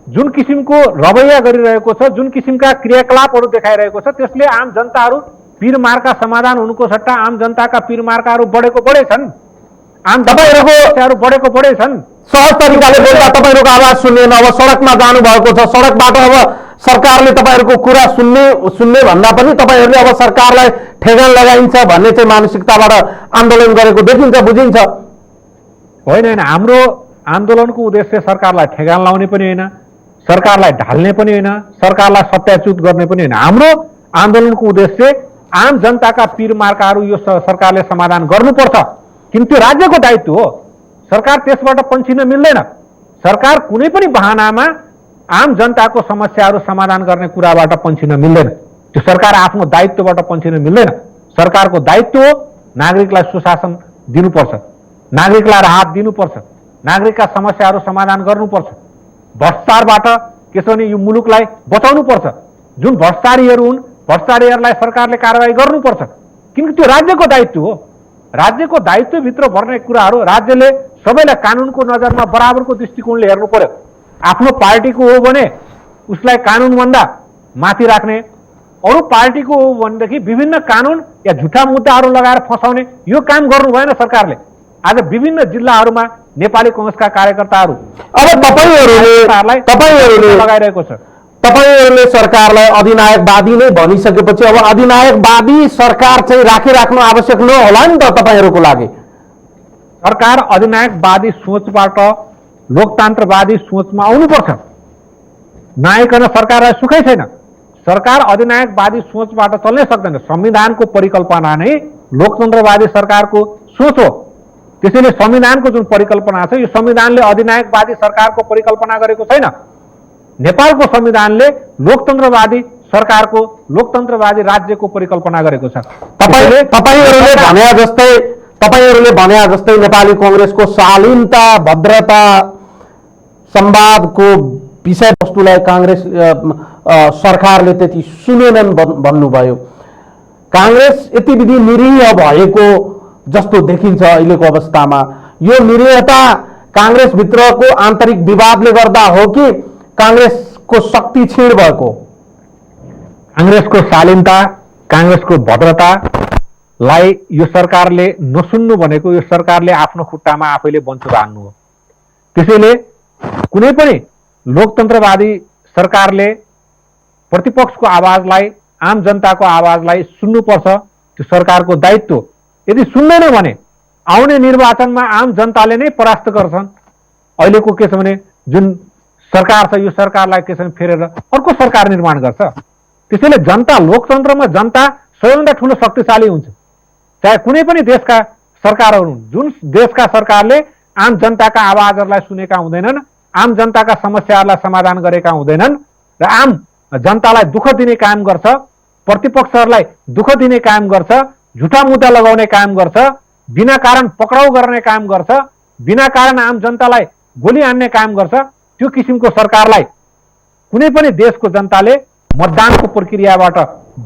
जुन किसिमको रवैया गरिरहेको छ, जुन किसिमका क्रियाकलापहरू देखाइरहेको छ त्यसले आम जनताहरू पीरमार्का समाधान हुनुको सट्टा आम जनताका पीरमार्काहरू बढेको बढे छन्। आम तपाईहरुको समस्याहरू बढेको बढे छन्। सहज तरिकाले बोल्दा तपाईहरुको आवाज सुन्दैन। अब सडकमा जानु भएको छ, सडकबाट अब सरकारले तपाईहरुको कुरा सुन्ने भन्दा पनि तपाईहरुले अब सरकारलाई ठेगान लगाइन्छ भन्ने चाहिँ मानसिकताबाट आन्दोलन गरेको देखिन्छ, बुझिन्छ। होइन, हाम्रो आन्दोलनको उद्देश्य सरकारलाई ठेगान लाउने पनि होइन, सरकारलाई ढाल्ने पनि होइन, सरकारलाई सत्याच्युत गर्ने पनि होइन। हाम्रो आन्दोलनको उद्देश्य आम जनताका पीरमार्काहरू यो सरकारले समाधान गर्नुपर्छ, किन्तु राज्यको दायित्व हो। सरकार त्यसबाट पन्छिन मिल्दैन। सरकार कुनै पनि बहानामा आम जनताको समस्याहरू समाधान गर्ने कुराबाट पन्छिन मिल्दैन। त्यो सरकार आफ्नो दायित्वबाट पन्छिन मिल्दैन। सरकारको दायित्व हो नागरिकलाई सुशासन दिनुपर्छ, नागरिकलाई राहत दिनुपर्छ, नागरिकका समस्याहरू समाधान गर्नुपर्छ, भ्रष्टाचारबाट के छ भने यो मुलुकलाई बचाउनुपर्छ। जुन भ्रष्टाचारीहरू हुन् भ्रष्टाचारीहरूलाई सरकारले कारबाही गर्नुपर्छ, किनकि त्यो राज्यको दायित्व हो। राज्यको दायित्वभित्र पर्ने कुराहरू राज्यले सबैलाई कानुनको नजरमा बराबरको दृष्टिकोणले हेर्नु पर्यो। आफ्नो पार्टीको हो भने उसलाई कानुनभन्दा माथि राख्ने, अरू पार्टीको हो भनेदेखि विभिन्न कानुन या झुटा मुद्दाहरू लगाएर फसाउने यो काम गर्नु भएन सरकारले। आज विभिन्न जिल्लाहरूमा नेपाली कांग्रेसका कार्यकर्ताहरू अब तपाईहरुले लगाइरहेको छ। तपाईहरुले सरकारलाई अधिनायकवादी नै भनिसकेपछि अब अधिनायकवादी सरकार चाहिँ राखिराख्नु आवश्यक नहोला नि त तपाईहरुको लागि। सरकार अधिनायकवादी सोचबाट लोकतन्त्रवादी सोचमा आउनुपर्छ। नआइकन सरकारलाई सुखै छैन। सरकार अधिनायकवादी सोचबाट चल्नै सक्दैन। संविधानको परिकल्पना नै लोकतन्त्रवादी सरकारको सोच हो। त्यसैले संविधानको जुन परिकल्पना छ यो संविधानले अधिनायकवादी सरकारको परिकल्पना गरेको छैन। नेपालको संविधानले लोकतन्त्रवादी सरकारको लोकतन्त्रवादी राज्यको परिकल्पना गरेको छ। तपाईहरुले भने जस्तै नेपाली कांग्रेसको शालीनता भद्रता संवादको विषयवस्तुलाई कांग्रेस सरकारले त्यति सुनेनन् भन्नुभयो। कांग्रेस यति विधि निरीह भएको जस्तो देखिन्छ अहिलेको अवस्थामा। यो निरीहता कांग्रेस भित्रको आन्तरिक विवादले गर्दा हो कि कांग्रेसको शक्ति क्षीण भएको? कांग्रेसको शालीनता कांग्रेसको भद्रतालाई यो सरकारले नसुन्नु भनेको यो सरकारले आफ्नो खुट्टामा आफैले बन्चो हान्नु हो। त्यसैले कुनै पनि लोकतन्त्रवादी सरकारले प्रतिपक्षको आवाजलाई आम जनताको आवाजलाई सुन्नुपर्छ। त्यो सरकारको दायित्व। यदि सुन्दैन भने आउने निर्वाचनमा आम जनताले नै परास्त गर्छन्। अहिलेको के छ भने जुन सरकार छ यो सरकारलाई के छ भने फेरेर अर्को सरकार निर्माण गर्छ। त्यसैले जनता लोकतन्त्रमा जनता सबैभन्दा ठुलो शक्तिशाली हुन्छ। चाहे कुनै पनि देशका सरकारहरू हुन्, जुन देशका सरकारले आम जनताका आवाजहरूलाई सुनेका हुँदैनन्, आम जनताका समस्याहरूलाई समाधान गरेका हुँदैनन् र आम जनतालाई दुःख दिने काम गर्छ, प्रतिपक्षहरूलाई दुःख दिने काम गर्छ, झुटा मुद्दा लगाउने काम गर्छ, बिना कारण पक्राउ गर्ने काम गर्छ, बिना कारण आम जनतालाई गोली हान्ने काम गर्छ, त्यो किसिमको सरकारलाई कुनै पनि देशको जनताले मतदानको प्रक्रियाबाट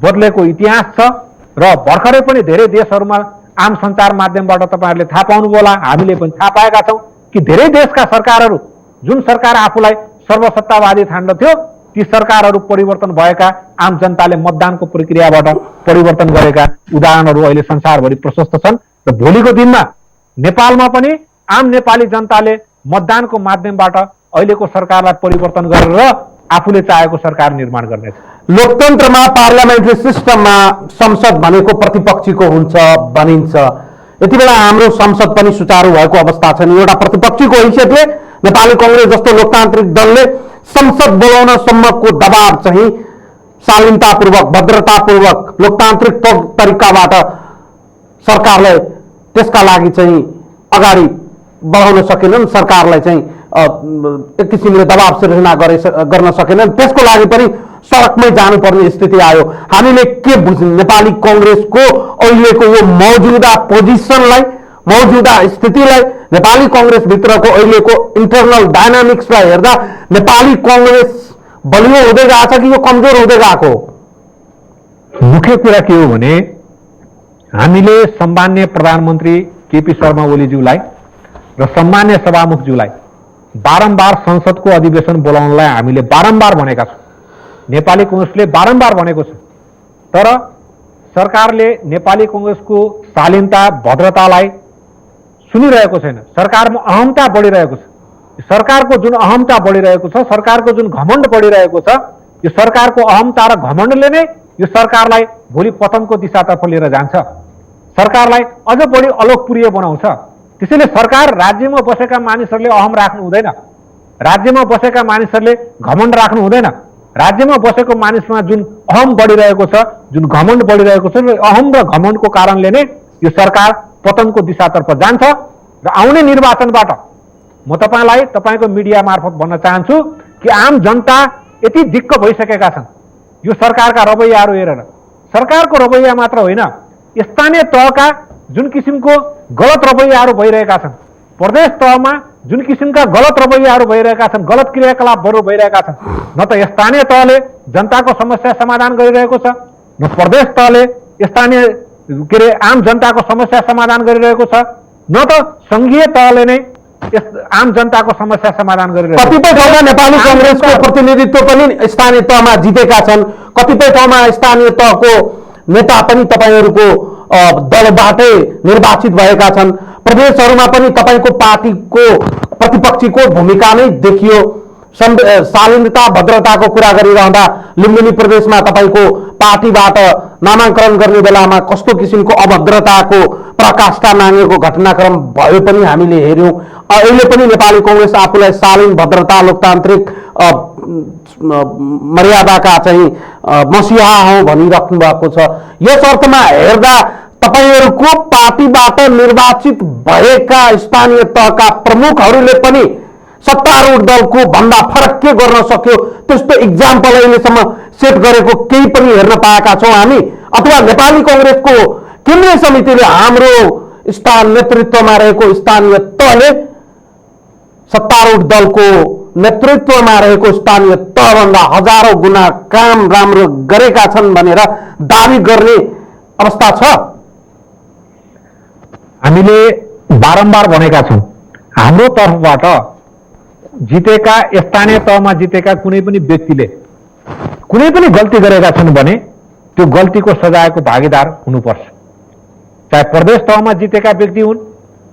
बदलेको इतिहास छ। र भर्खरै पनि धेरै देशहरूमा आम सञ्चार माध्यमबाट तपाईहरुले थाहा पाउनुभयो होला, हामीले पनि थाहा पाएका छौं कि धेरै देशका सरकारहरू जुन सरकार आफूलाई सर्वसत्तावादी ठान्दथ्यो ती सरकारहरू परिवर्तन भएका आम जनताले मतदानको प्रक्रियाबाट परिवर्तन गरेका उदाहरणहरू अहिले संसारभरि प्रशस्त छन्। र भोलिको दिनमा नेपालमा पनि आम नेपाली जनताले मतदानको माध्यमबाट अहिलेको सरकारलाई परिवर्तन गरेर आफूले चाहेको सरकार निर्माण गर्नेछ। लोकतन्त्रमा पार्लियामेन्ट्री सिस्टममा संसद भनेको प्रतिपक्षीको हुन्छ भनिन्छ। यति बेला हाम्रो संसद पनि सुचारू भएको अवस्था छैन। एउटा प्रतिपक्षीको हैसियतले नेपाली कांग्रेस जस्तो लोकतान्त्रिक दलले संसद बोलाउन सम्मको दबाव चाहिँ शालीनतापूर्वक भद्रतापूर्वक लोकतान्त्रिक तरिकाबाट सरकारलाई त्यसका लागि चाहिँ अगाडि बढाउन सकेनन्। सरकारलाई चाहिँ एक किसिमले दबाव सिर्जना गर्न सकेनन्। त्यसको लागि पनि सडकमै जानुपर्ने स्थिति आयो। हामीले के बुझ्यौं नेपाली कांग्रेसको अहिलेको यो मौजूदा पोजिसनलाई, मौजूदा स्थितिलाई, नेपाली कांग्रेस भित्रको अहिलेको इन्टरनल डायनामिक्सलाई हेर्दा नेपाली कांग्रेस बलियो हुँदै गएको छ कि यो कमजोर हुँदै गएको? मुख्य कुरा के हो भने हामीले सम्मान्य प्रधानमन्त्री केपी शर्मा ओलीज्यूलाई र सम्मान्य सभामुखज्यूलाई बारम्बार संसदको अधिवेशन बोलाउनलाई हामीले बारम्बार भनेका छौं। नेपाली कांग्रेसले बारम्बार भनेको छ। तर सरकारले नेपाली कांग्रेसको शालीनता भद्रतालाई सुनिरहेको छैन। सरकारमा अहमता बढिरहेको छ। सरकारको जुन अहमता बढिरहेको छ, सरकारको जुन घमण्ड बढिरहेको छ, यो सरकारको अहमता र घमण्डले नै यो सरकारलाई भोलि पतनको दिशातर्फ लिएर जान्छ। सरकारलाई अझ बढी अलोकप्रिय बनाउँछ। त्यसैले सरकार राज्यमा बसेका मानिसहरूले अहम राख्नु हुँदैन। राज्यमा बसेका मानिसहरूले घमण्ड राख्नु हुँदैन। राज्यमा बसेको मानिसमा जुन अहम बढिरहेको छ, जुन घमण्ड बढिरहेको छ, अहम र घमण्डको कारणले नै यो सरकार पतनको दिशातर्फ जान्छ। र आउने निर्वाचनबाट म तपाईलाई तपाईको मिडिया मार्फत भन्न चाहन्छु कि आम जनता यति दिक्क भइसकेका छन्, यो सरकारका रवैयाहरू हेरेर। सरकारको रवैया मात्र होइन, स्थानीय तहका जुन किसिमको गलत रवैयाहरू भइरहेका छन्, प्रदेश तहमा जुन किसिमका गलत रवैयाहरू भइरहेका छन्, गलत क्रियाकलापहरू भइरहेका छन्, न त स्थानीय तहले जनताको समस्या समाधान गरिरहेको छ, न प्रदेश तहले स्थानीय के अरे आम जनताको समस्या समाधान गरिरहेको छ, न त सङ्घीय तहले नै आम जनताको समस्या समाधान गरिरहेको छ। कतिपय ठाउँमा नेपाली कांग्रेसको प्रतिनिधित्व पनि स्थानीय तहमा जितेका छन्, कतिपय ठाउँमा स्थानीय तहको नेता पनि तपाईँहरूको दलबाटै निर्वाचित भएका छन्। प्रदेशहरूमा पनि तपाईँको पार्टीको प्रतिपक्षीको भूमिका नै देखियो। शालीनता भद्रताको कुरा गरिरहँदा लुम्बिनी प्रदेशमा तपाईँको पार्टीबाट नामाङ्कन गर्ने बेलामा कस्तो किसिमको अभद्रताको प्रकाष्ठा नाङ्गेको घटनाक्रम भयो पनि हामीले हेर्यौं। अहिले पनि नेपाली कांग्रेस आफूलाई शालीन भद्रता लोकतान्त्रिक मर्यादाका चाहिँ मसिहा हौ भनिराख्नु भएको छ। यस अर्थमा हेर्दा तपाईहरूको पार्टीबाट निर्वाचित भएका स्थानीय तहका प्रमुखहरूले पनि सत्तारूढ दलको भन्दा फरक के गर्न सक्यो त्यस्तो इक्जाम्पल अहिलेसम्म सेट गरेको केही पनि हेर्न पाएका छौँ हामी, अथवा नेपाली कांग्रेसको केन्द्रीय समितिले हाम्रो स्थान नेतृत्वमा रहेको स्थानीय तहले सत्तारूढ दलको नेतृत्वमा रहेको स्थानीय तहभन्दा हजारौं गुणा काम राम्रो गरेका छन् भनेर दावी गर्ने अवस्था छ। हामीले बारम्बार भनेका छौँ, हाम्रो तर्फबाट जितेका स्थानीय तहमा जितेका कुनै पनि व्यक्तिले कुनै पनि गल्ती गरेका छन् भने त्यो गल्तीको सजायको भागीदार हुनुपर्छ। चाहे प्रदेश तहमा जितेका व्यक्ति हुन्,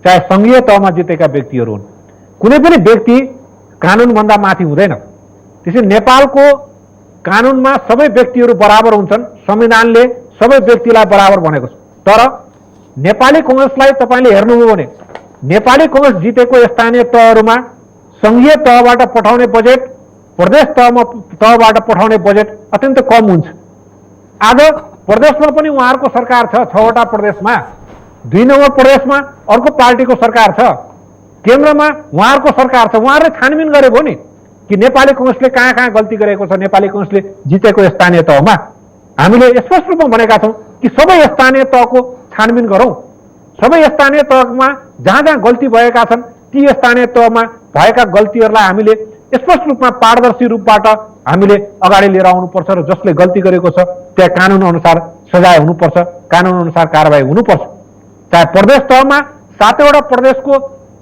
चाहे सङ्घीय तहमा जितेका व्यक्तिहरू हुन्, कुनै पनि व्यक्ति कानुनभन्दा माथि हुँदैन। त्यसैले नेपालको कानुनमा सबै व्यक्तिहरू बराबर हुन्छन्, संविधानले सबै व्यक्तिलाई बराबर भनेको छ। तर नेपाली कांग्रेसलाई तपाईले हेर्नुभयो भने नेपाली कांग्रेस जितेको स्थानीय तहहरूमा सङ्घीय तहबाट पठाउने बजेट, प्रदेश तहबाट पठाउने बजेट अत्यन्त कम हुन्छ। आज प्रदेशमा पनि उहाँहरूको सरकार छ, 6वटा प्रदेशमा, 2 नम्बर प्रदेशमा अर्को पार्टीको सरकार छ, केन्द्रमा उहाँहरूको सरकार छ। उहाँहरूले छानबिन गरे भयो नि कि नेपाली कांग्रेसले कहाँ कहाँ गल्ती गरेको छ नेपाली कांग्रेसले जितेको स्थानीय तहमा। हामीले स्पष्ट रूपमा भनेका छौँ कि सबै स्थानीय तहको छानबिन गरौँ, सबै स्थानीय तहमा जहाँ जहाँ गल्ती भएका छन् ती स्थानीय तहमा भएका गल्तीहरूलाई हामीले स्पष्ट रूपमा पारदर्शी रूपबाट हामीले अगाडि लिएर आउनुपर्छ र जसले गल्ती गरेको छ त्यहाँ कानुन अनुसार सजाय हुनुपर्छ, कानुन अनुसार कारबाही हुनुपर्छ। चाहे प्रदेश तहमा 7वटा प्रदेशको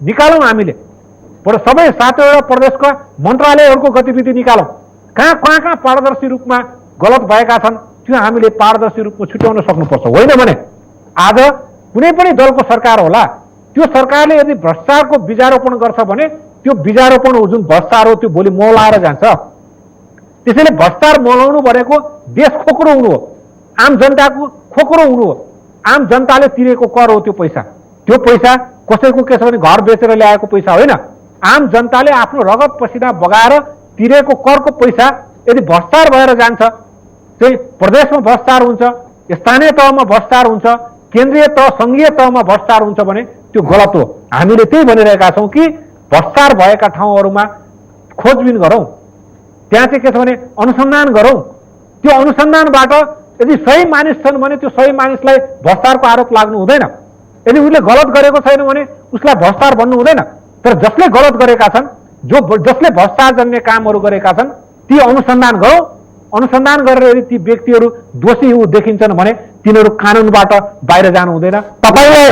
निकालौँ, हामीले सबै 7वटा प्रदेशका मन्त्रालयहरूको गतिविधि निकालौँ, कहाँ कहाँ पारदर्शी रूपमा गलत भएका छन् त्यो हामीले पारदर्शी रूपमा छुट्याउन सक्नुपर्छ। होइन भने आज कुनै पनि दलको सरकार होला, त्यो सरकारले यदि भ्रष्टाचारको बीजारोपण गर्छ भने त्यो बीजारोपण जुन भ्रष्टाचार हो त्यो भोलि मौलाएर जान्छ। त्यसैले भ्रष्टाचार मौलाउनु भनेको देश खोक्रो हुनु हो, आम जनताको खोक्रो हुनु हो। आम जनताले तिरेको कर हो त्यो पैसा कसैको के छ भने घर बेचेर ल्याएको पैसा होइन। आम जनताले आफ्नो रगत पसिना बगाएर तिरेको करको पैसा यदि भ्रष्टाचार भएर जान्छ, चाहिँ प्रदेशमा भ्रष्टाचार हुन्छ, स्थानीय तहमा भ्रष्टाचार हुन्छ, केन्द्रीय तह सङ्घीय तहमा भ्रष्टाचार हुन्छ भने त्यो गलत हो। हामीले त्यही भनिरहेका छौँ कि भ्रष्टाचार भएका ठाउँहरूमा खोजबिन गरौँ, त्यहाँ चाहिँ के छ भने अनुसन्धान गरौँ। त्यो अनुसन्धानबाट यदि सही मानिस छन् भने त्यो सही मानिसलाई भ्रष्टाचारको आरोप लाग्नु हुँदैन। यदि उसले गलत गरेको छैन भने उसलाई भ्रष्टाचार भन्नु हुँदैन। तर जसले गलत गरेका छन्, जसले भ्रष्टाचार जन्य कामहरू गरेका छन् ती अनुसन्धान गरौँ। अनुसन्धान गरेर यदि ती व्यक्तिहरू दोषी देखिन्छन् भने तिनीहरू कानुनबाट बाहिर जानु हुँदैन। तपाईलाई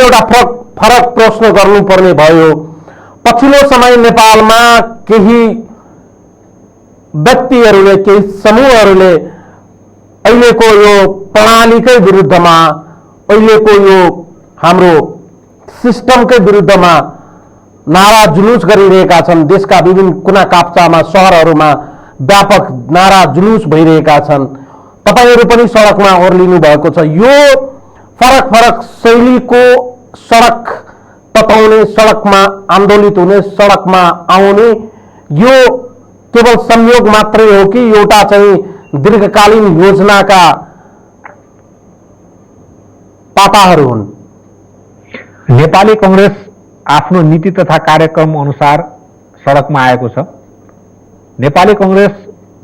एउटा फरक प्रश्न गर्नुपर्ने भयो। पछिल्लो समय नेपालमा केही व्यक्तिहरूले, केही समूहहरूले अहिलेको यो प्रणालीकै विरुद्धमा, अहिलेको यो हाम्रो सिस्टमकै विरुद्धमा नारा जुलुस गरिरहेका छन्। देशका विभिन्न कुना काप्चामा, सहरहरूमा व्यापक नारा जुलुस भइरहेका छन्। तपाईहरू पनि सडकमा ओर्लिनु भएको छ। यो फरक फरक शैलीको सडक तताउने, सडकमा आन्दोलित हुने, सडकमा आउने यो केवल संयोग मात्रै हो कि एउटा चाहिँ दीर्घकालीन योजनाका पाताहरू हुन्? नेपाली कांग्रेस आफ्नो नीति तथा कार्यक्रम अनुसार सडकमा आएको छ। नेपाली कांग्रेस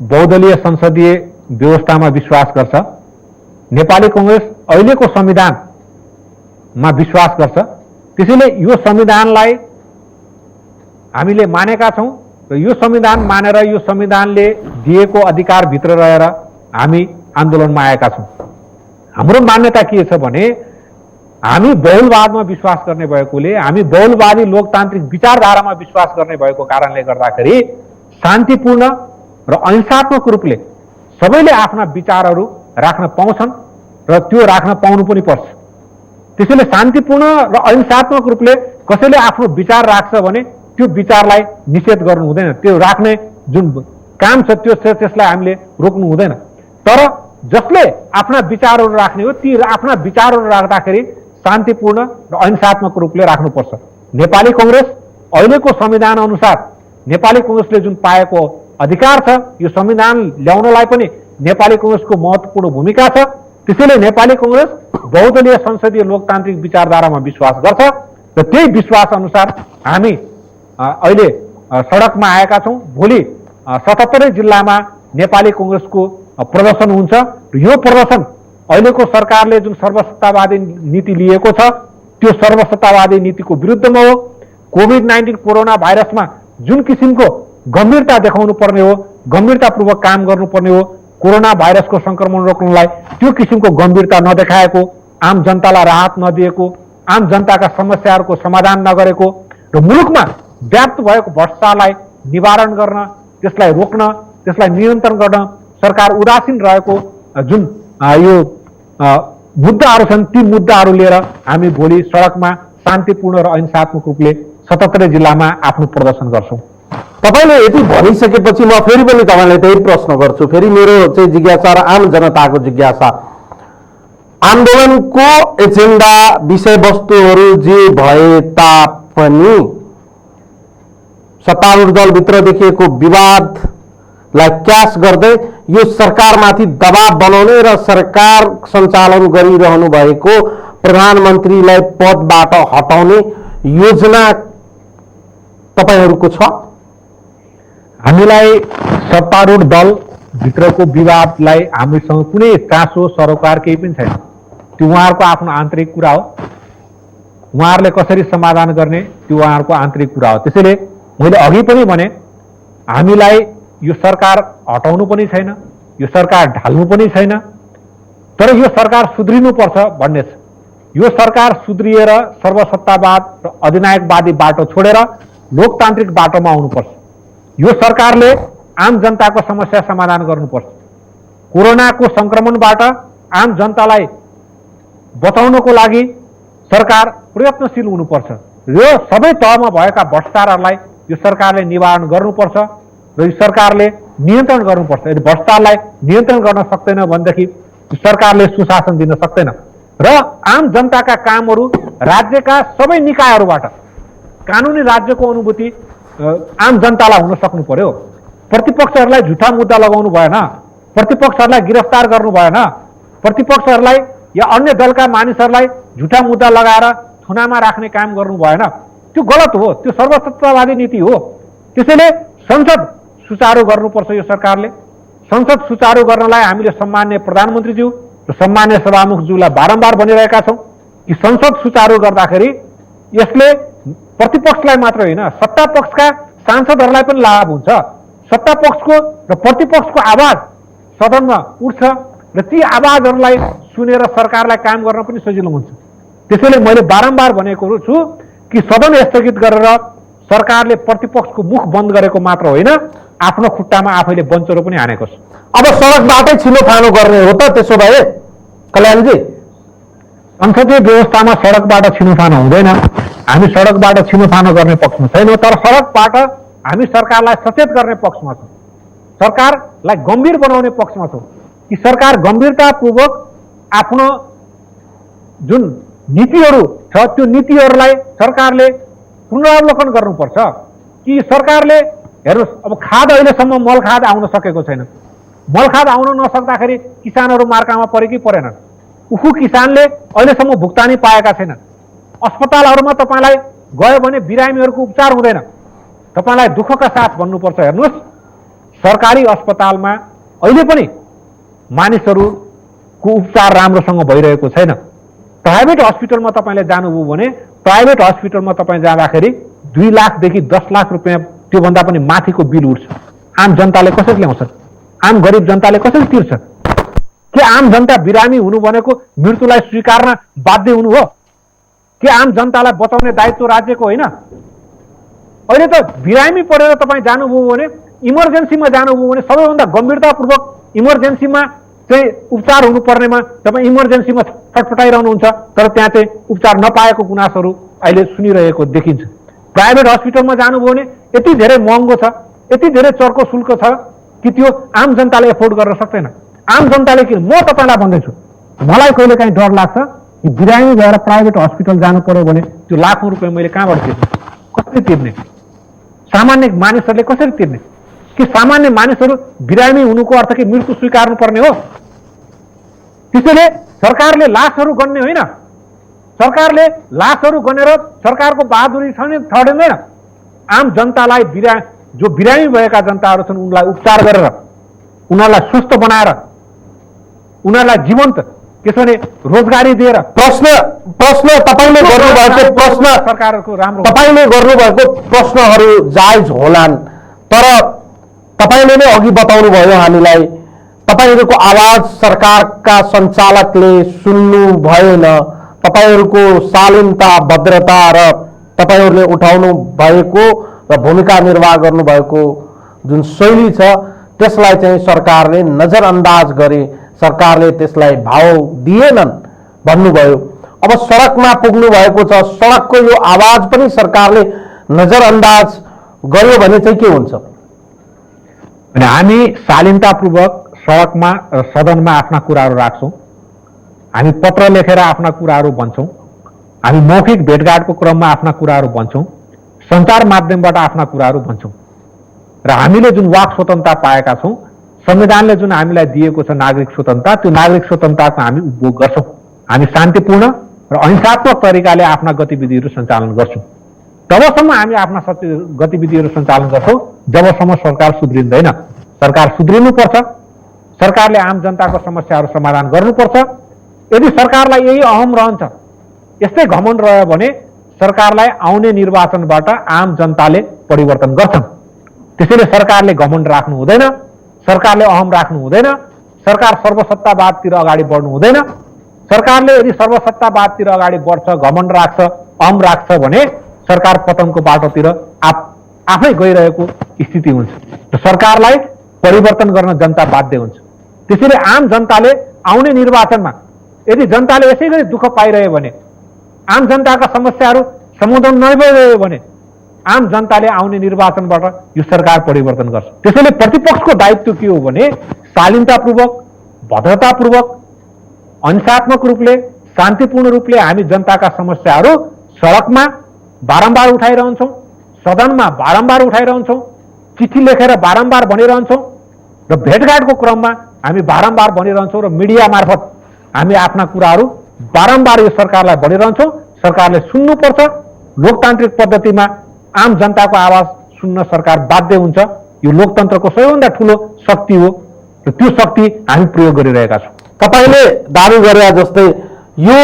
बहुदलीय संसदीय व्यवस्थामा विश्वास गर्छ, नेपाली कांग्रेस अहिलेको संविधानमा विश्वास गर्छ। त्यसैले यो संविधानलाई हामीले मानेका छौं र यो संविधान मानेर यो संविधानले दिएको अधिकारभित्र रहेर हामी आन्दोलनमा आएका छौं। हाम्रो मान्यता के छ भने हामी बहुलवादमा विश्वास गर्ने भएकोले, हामी बहुलवादी लोकतान्त्रिक विचारधारामा विश्वास गर्ने भएको कारणले गर्दाखेरि शान्तिपूर्ण र अहिंसात्मक रूपले सबैले आफ्ना विचारहरू राख्न पाउँछन् र त्यो राख्न पाउनु पनि पर्छ। त्यसैले शान्तिपूर्ण र अहिंसात्मक रूपले कसैले आफ्नो विचार राख्छ भने त्यो विचारलाई निषेध गर्नु हुँदैन, त्यो राख्ने जुन काम छ त्यसलाई हामीले रोक्नु हुँदैन। तर जसले आफ्ना विचारहरू राख्ने हो ती आफ्ना विचारहरू राख्दाखेरि शान्तिपूर्ण र अहिंसात्मक रूपले राख्नुपर्छ। नेपाली कांग्रेस अहिलेको संविधान अनुसार नेपाली कांग्रेसले जुन पाएको अधिकार छ यो संविधान ल्याउनलाई पनि नेपाली कांग्रेसको महत्त्वपूर्ण भूमिका छ। त्यसैले नेपाली कांग्रेस बहुदलीय संसदीय लोकतान्त्रिक विचारधारामा विश्वास गर्छ र त्यही विश्वास अनुसार हामी अहिले सडकमा आएका छौं। भोलि 77 जिल्लामा नेपाली कांग्रेसको प्रदर्शन हुन्छ र यो प्रदर्शन अहिलेको सरकारले जुन सर्वसत्तावादी नीति लिएको छ त्यो सर्वसत्तावादी नीतिको विरुद्धमा हो। कोभिड-19 कोरोना भाइरसमा जुन किसिमको गम्भीरता देखाउनु पर्ने हो, गम्भीरतापूर्वक काम गर्नुपर्ने हो, कोरोना भाइरसको संक्रमण रोक्नलाई त्यो किसिमको गम्भीरता नदेखाएको, आम जनतालाई राहत नदिएको, आम जनताका समस्याहरूको समाधान नगरेको र मुलुकमा व्याप्त भएको भ्रष्टाचारलाई निवारण गर्न, त्यसलाई रोक्न, त्यसलाई नियन्त्रण गर्न सरकार उदासीन रहेको जुन यो मुद्दाहरू छन् ती मुद्दाहरू लिएर हामी भोलि सडकमा शान्तिपूर्ण र अहिंसात्मक रूपले 77 जिल्लामा आफ्नो प्रदर्शन गर्छौं। तपाईले यति भनिसकेपछि म फेरि पनि तपाईलाई त्यही प्रश्न गर्छु। फेरि मेरो चाहिँ जिज्ञासा र आम जनताको जिज्ञासा, आन्दोलनको एजेन्डा विषयवस्तुहरू जे भए तापनि सत्तारूढ दलभित्र देखिएको विवादलाई क्यास गर्दै यो सरकारमाथि दबाव बनाउने र सरकार सञ्चालन गरिरहनु भएको प्रधानमन्त्रीलाई पदबाट हटाउने योजना तपाईहरूको छ? हामीलाई सत्तारूढ दल भित्रको विवादलाई हामीसँग कुनै चासो सरोकार केही पनि छैन। त्यो उहाँहरूको आफ्नो आन्तरिक कुरा हो। उहाँहरूले कसरी समाधान गर्ने त्यो उहाँहरूको आन्तरिक कुरा हो। त्यसैले मैले अघि पनि भने हामीलाई यो सरकार हटाउनु पनि छैन, यो सरकार ढाल्नु पनि छैन, तर यो सरकार सुध्रिनुपर्छ भन्ने छ। यो सरकार सुध्रिएर सर्वसत्तावाद र अधिनायकवादी बाटो छोडेर लोकतान्त्रिक बाटोमा आउनुपर्छ। यो सरकारले आम जनताको समस्या समाधान गर्नुपर्छ। कोरोनाको संक्रमणबाट आम जनतालाई बचाउनको लागि सरकार प्रयत्नशील हुनुपर्छ। यो सबै तहमा भएका भ्रष्टाचारहरूलाई यो सरकारले निवारण गर्नुपर्छ र यो सरकारले नियन्त्रण गर्नुपर्छ। यदि भ्रष्टाचारलाई नियन्त्रण गर्न सक्दैन भनेदेखि सरकारले सुशासन दिन सक्दैन र आम जनताका कामहरू राज्यका सबै निकायहरूबाट कानुनी राज्यको अनुभूति आम जनतालाई हुन सक्नु पर्यो। प्रतिपक्षहरूलाई झुटा मुद्दा लगाउनु भएन, प्रतिपक्षहरूलाई गिरफ्तार गर्नु भएन, प्रतिपक्षहरूलाई या अन्य दलका मानिसहरूलाई झुटा मुद्दा लगाएर थुनामा राख्ने काम गर्नु भएन। त्यो गलत हो, त्यो सर्वसत्तावादी नीति हो। त्यसैले संसद सुचारू गर्नुपर्छ यो सरकारले। संसद सुचारू गर्नलाई हामीले सम्माननीय प्रधानमन्त्रीज्यू र सम्माननीय सभामुखज्यूलाई बारम्बार भनिरहेका छौं कि संसद सुचारू गर्दाखेरि यसले प्रतिपक्षलाई मात्र होइन सत्ता पक्षका सांसदहरूलाई पनि लाभ हुन्छ। सत्ता पक्षको र प्रतिपक्षको आवाज सदनमा उठ्छ र ती आवाजहरूलाई सुनेर सरकारलाई काम गर्न पनि सजिलो हुन्छ। त्यसैले मैले बारम्बार भनेको छु कि सदन स्थगित गरेर सरकारले प्रतिपक्षको मुख बन्द गरेको मात्र होइन आफ्नो खुट्टामा आफैले बन्चरो पनि हानेको छ। अब सडकबाटै छिनोफानो गर्ने हो त त्यसो भए कल्याणजी? संसदीय व्यवस्थामा सडकबाट छिनोफानो हुँदैन। हामी सडकबाट छिनोफानो गर्ने पक्षमा छैनौँ, तर सडकबाट हामी सरकारलाई सचेत गर्ने पक्षमा छौँ, सरकारलाई गम्भीर बनाउने पक्षमा छौँ कि सरकार गम्भीरतापूर्वक आफ्नो जुन नीतिहरू छ त्यो नीतिहरूलाई सरकारले पुनरावलोकन गर्नुपर्छ। कि सरकारले हेर्नुहोस् अब खाद अहिलेसम्म मल खाद आउन सकेको छैन। मल खाद आउन नसक्दाखेरि किसानहरू मार्कामा परे कि परेनन्? उखु किसानले अहिलेसम्म भुक्तानी पाएका छैनन्। अस्पतालहरूमा तपाईलाई गयो भने बिरामीहरूको उपचार हुँदैन। तपाईलाई दुःखका साथ भन्नुपर्छ, हेर्नुहोस् सरकारी अस्पतालमा अहिले पनि मानिसहरूको उपचार राम्रोसँग भइरहेको छैन। प्राइभेट हस्पिटलमा तपाईँले जानुभयो भने प्राइभेट हस्पिटलमा तपाईँ जाँदाखेरि 2 लाखदेखि 10 लाख रुपियाँ त्योभन्दा पनि माथिको बिल उठ्छ। आम जनताले कसरी ल्याउँछन्? आम गरिब जनताले कसरी तिर्छन्? के आम जनता बिरामी हुनु भनेको मृत्युलाई स्वीकार्न बाध्य हुनु हो? के आम जनतालाई बचाउने दायित्व राज्यको होइन? अहिले त बिरामी परेर तपाईँ जानुभयो भने इमर्जेन्सीमा जानुभयो भने सबैभन्दा गम्भीरतापूर्वक इमर्जेन्सीमा चाहिँ उपचार हुनुपर्नेमा तपाईँ इमर्जेन्सीमा छटपटाइरहनुहुन्छ, तर त्यहाँ चाहिँ उपचार नपाएको गुनासोहरू अहिले सुनिरहेको देखिन्छ। प्राइभेट हस्पिटलमा जानुभयो भने यति धेरै महँगो छ, यति धेरै चर्को शुल्क छ कि त्यो आम जनताले एफोर्ड गर्न सक्दैन। आम जनताले किन, म तपाईँलाई भन्दैछु, मलाई कहिले काहीँ डर लाग्छ कि बिरामी भएर प्राइभेट हस्पिटल जानु पर्यो भने त्यो लाखौँ रुपियाँ मैले कहाँबाट तिर्ने, कसरी तिर्ने? सामान्य मानिसहरूले कसरी तिर्ने? कि सामान्य मानिसहरू बिरामी हुनुको अर्थ कि मृत्यु स्वीकार्नु पर्ने हो? त्यसैले सरकारले लासहरू गन्ने होइन, सरकारले लासहरू गनेर सरकारको बहादुरी ठहरिँदैन। आम जनतालाई जो बिरामी भएका जनताहरू छन् उनलाई उपचार गरेर, उनीहरूलाई स्वस्थ बनाएर, उनीहरूलाई जीवन्त त्यसो भने रोजगारी दिएर प्रश्न तपाईले गर्नुभएको प्रश्न सरकारको राम्रो, तपाईले गर्नुभएको प्रश्नहरू जायज होलान्, तर तपाईले नै अघि बताउनु भयो हामीलाई तपाईहरूको आवाज सरकारका सञ्चालकले सुन्नु भएन। तपाईहरूको शालीनता, भद्रता र तपाईहरूले उठाउनु भएको र भूमिका निर्वाह गर्नुभएको जुन शैली छ त्यसलाई चाहिँ सरकारले नजरअन्दाज गरे, सरकारले त्यसलाई भाव दिएनन् भन्नुभयो। अब सडकमा पुग्नु भएको छ, सडकको यो आवाज पनि सरकारले नजरअन्दाज गर्यो भने चाहिँ के हुन्छ? हामी शालीनतापूर्वक सडकमा र सदनमा आफ्ना कुराहरू राख्छौँ, हामी पत्र लेखेर आफ्ना कुराहरू भन्छौँ, हामी मौखिक भेटघाटको क्रममा आफ्ना कुराहरू भन्छौँ, सञ्चार माध्यमबाट आफ्ना कुराहरू भन्छौँ र हामीले जुन वाक स्वतन्त्रता पाएका छौँ, संविधानले जुन हामीलाई दिएको छ नागरिक स्वतन्त्रता, त्यो नागरिक स्वतन्त्रताको हामी उपभोग गर्छौँ। हामी शान्तिपूर्ण र अहिंसात्मक तरिकाले आफ्ना गतिविधिहरू सञ्चालन गर्छौँ। तबसम्म हामी आफ्ना गतिविधिहरू सञ्चालन गर्छौँ जबसम्म सरकार सुध्रिँदैन। सरकार सुध्रिनुपर्छ, सरकारले आम जनताको समस्याहरू समाधान गर्नुपर्छ। यदि सरकारलाई यही अहम रहन्छ, यस्तै घमण्ड रह्यो भने सरकारलाई आउने निर्वाचनबाट आम जनताले परिवर्तन गर्छन्। त्यसैले सरकारले घमण्ड राख्नु हुँदैन, सरकारले अहम राख्नु हुँदैन, सरकार सर्वसत्तावादतिर अगाडि बढ्नु हुँदैन। सरकारले यदि सर्वसत्तावादतिर अगाडि बढ्छ, घमण्ड राख्छ, अहम राख्छ भने सरकार पतनको बाटोतिर आफै गइरहेको स्थिति हुन्छ र सरकारलाई परिवर्तन गर्न जनता बाध्य हुन्छ। त्यसैले आम जनताले आउने निर्वाचनमा यदि जनताले यसै गरी दुःख पाइरह्यो भने, आम जनताका समस्याहरू समाधान नभइरह्यो भने आम जनताले आउने निर्वाचनबाट यो सरकार परिवर्तन गर्छ। त्यसैले प्रतिपक्षको दायित्व के हो भने शालीनतापूर्वक, भद्रतापूर्वक, अहिंसात्मक रूपले, शान्तिपूर्ण रूपले हामी जनताका समस्याहरू सडकमा बारम्बार उठाइरहन्छौँ, सदनमा बारम्बार उठाइरहन्छौँ, चिठी लेखेर बारम्बार भनिरहन्छौँ र भेटघाटको क्रममा हामी बारम्बार भनिरहन्छौँ र मिडिया मार्फत हामी आफ्ना कुराहरू बारम्बार यो सरकारलाई भनिरहन्छौँ। सरकारले सुन्नुपर्छ। लोकतान्त्रिक पद्धतिमा आम जनताको आवाज सुन्न सरकार बाध्य हुन्छ। यो लोकतन्त्रको सबैभन्दा ठुलो शक्ति हो र त्यो शक्ति हामी प्रयोग गरिरहेका छौँ। तपाईले दाबी गरे जस्तै यो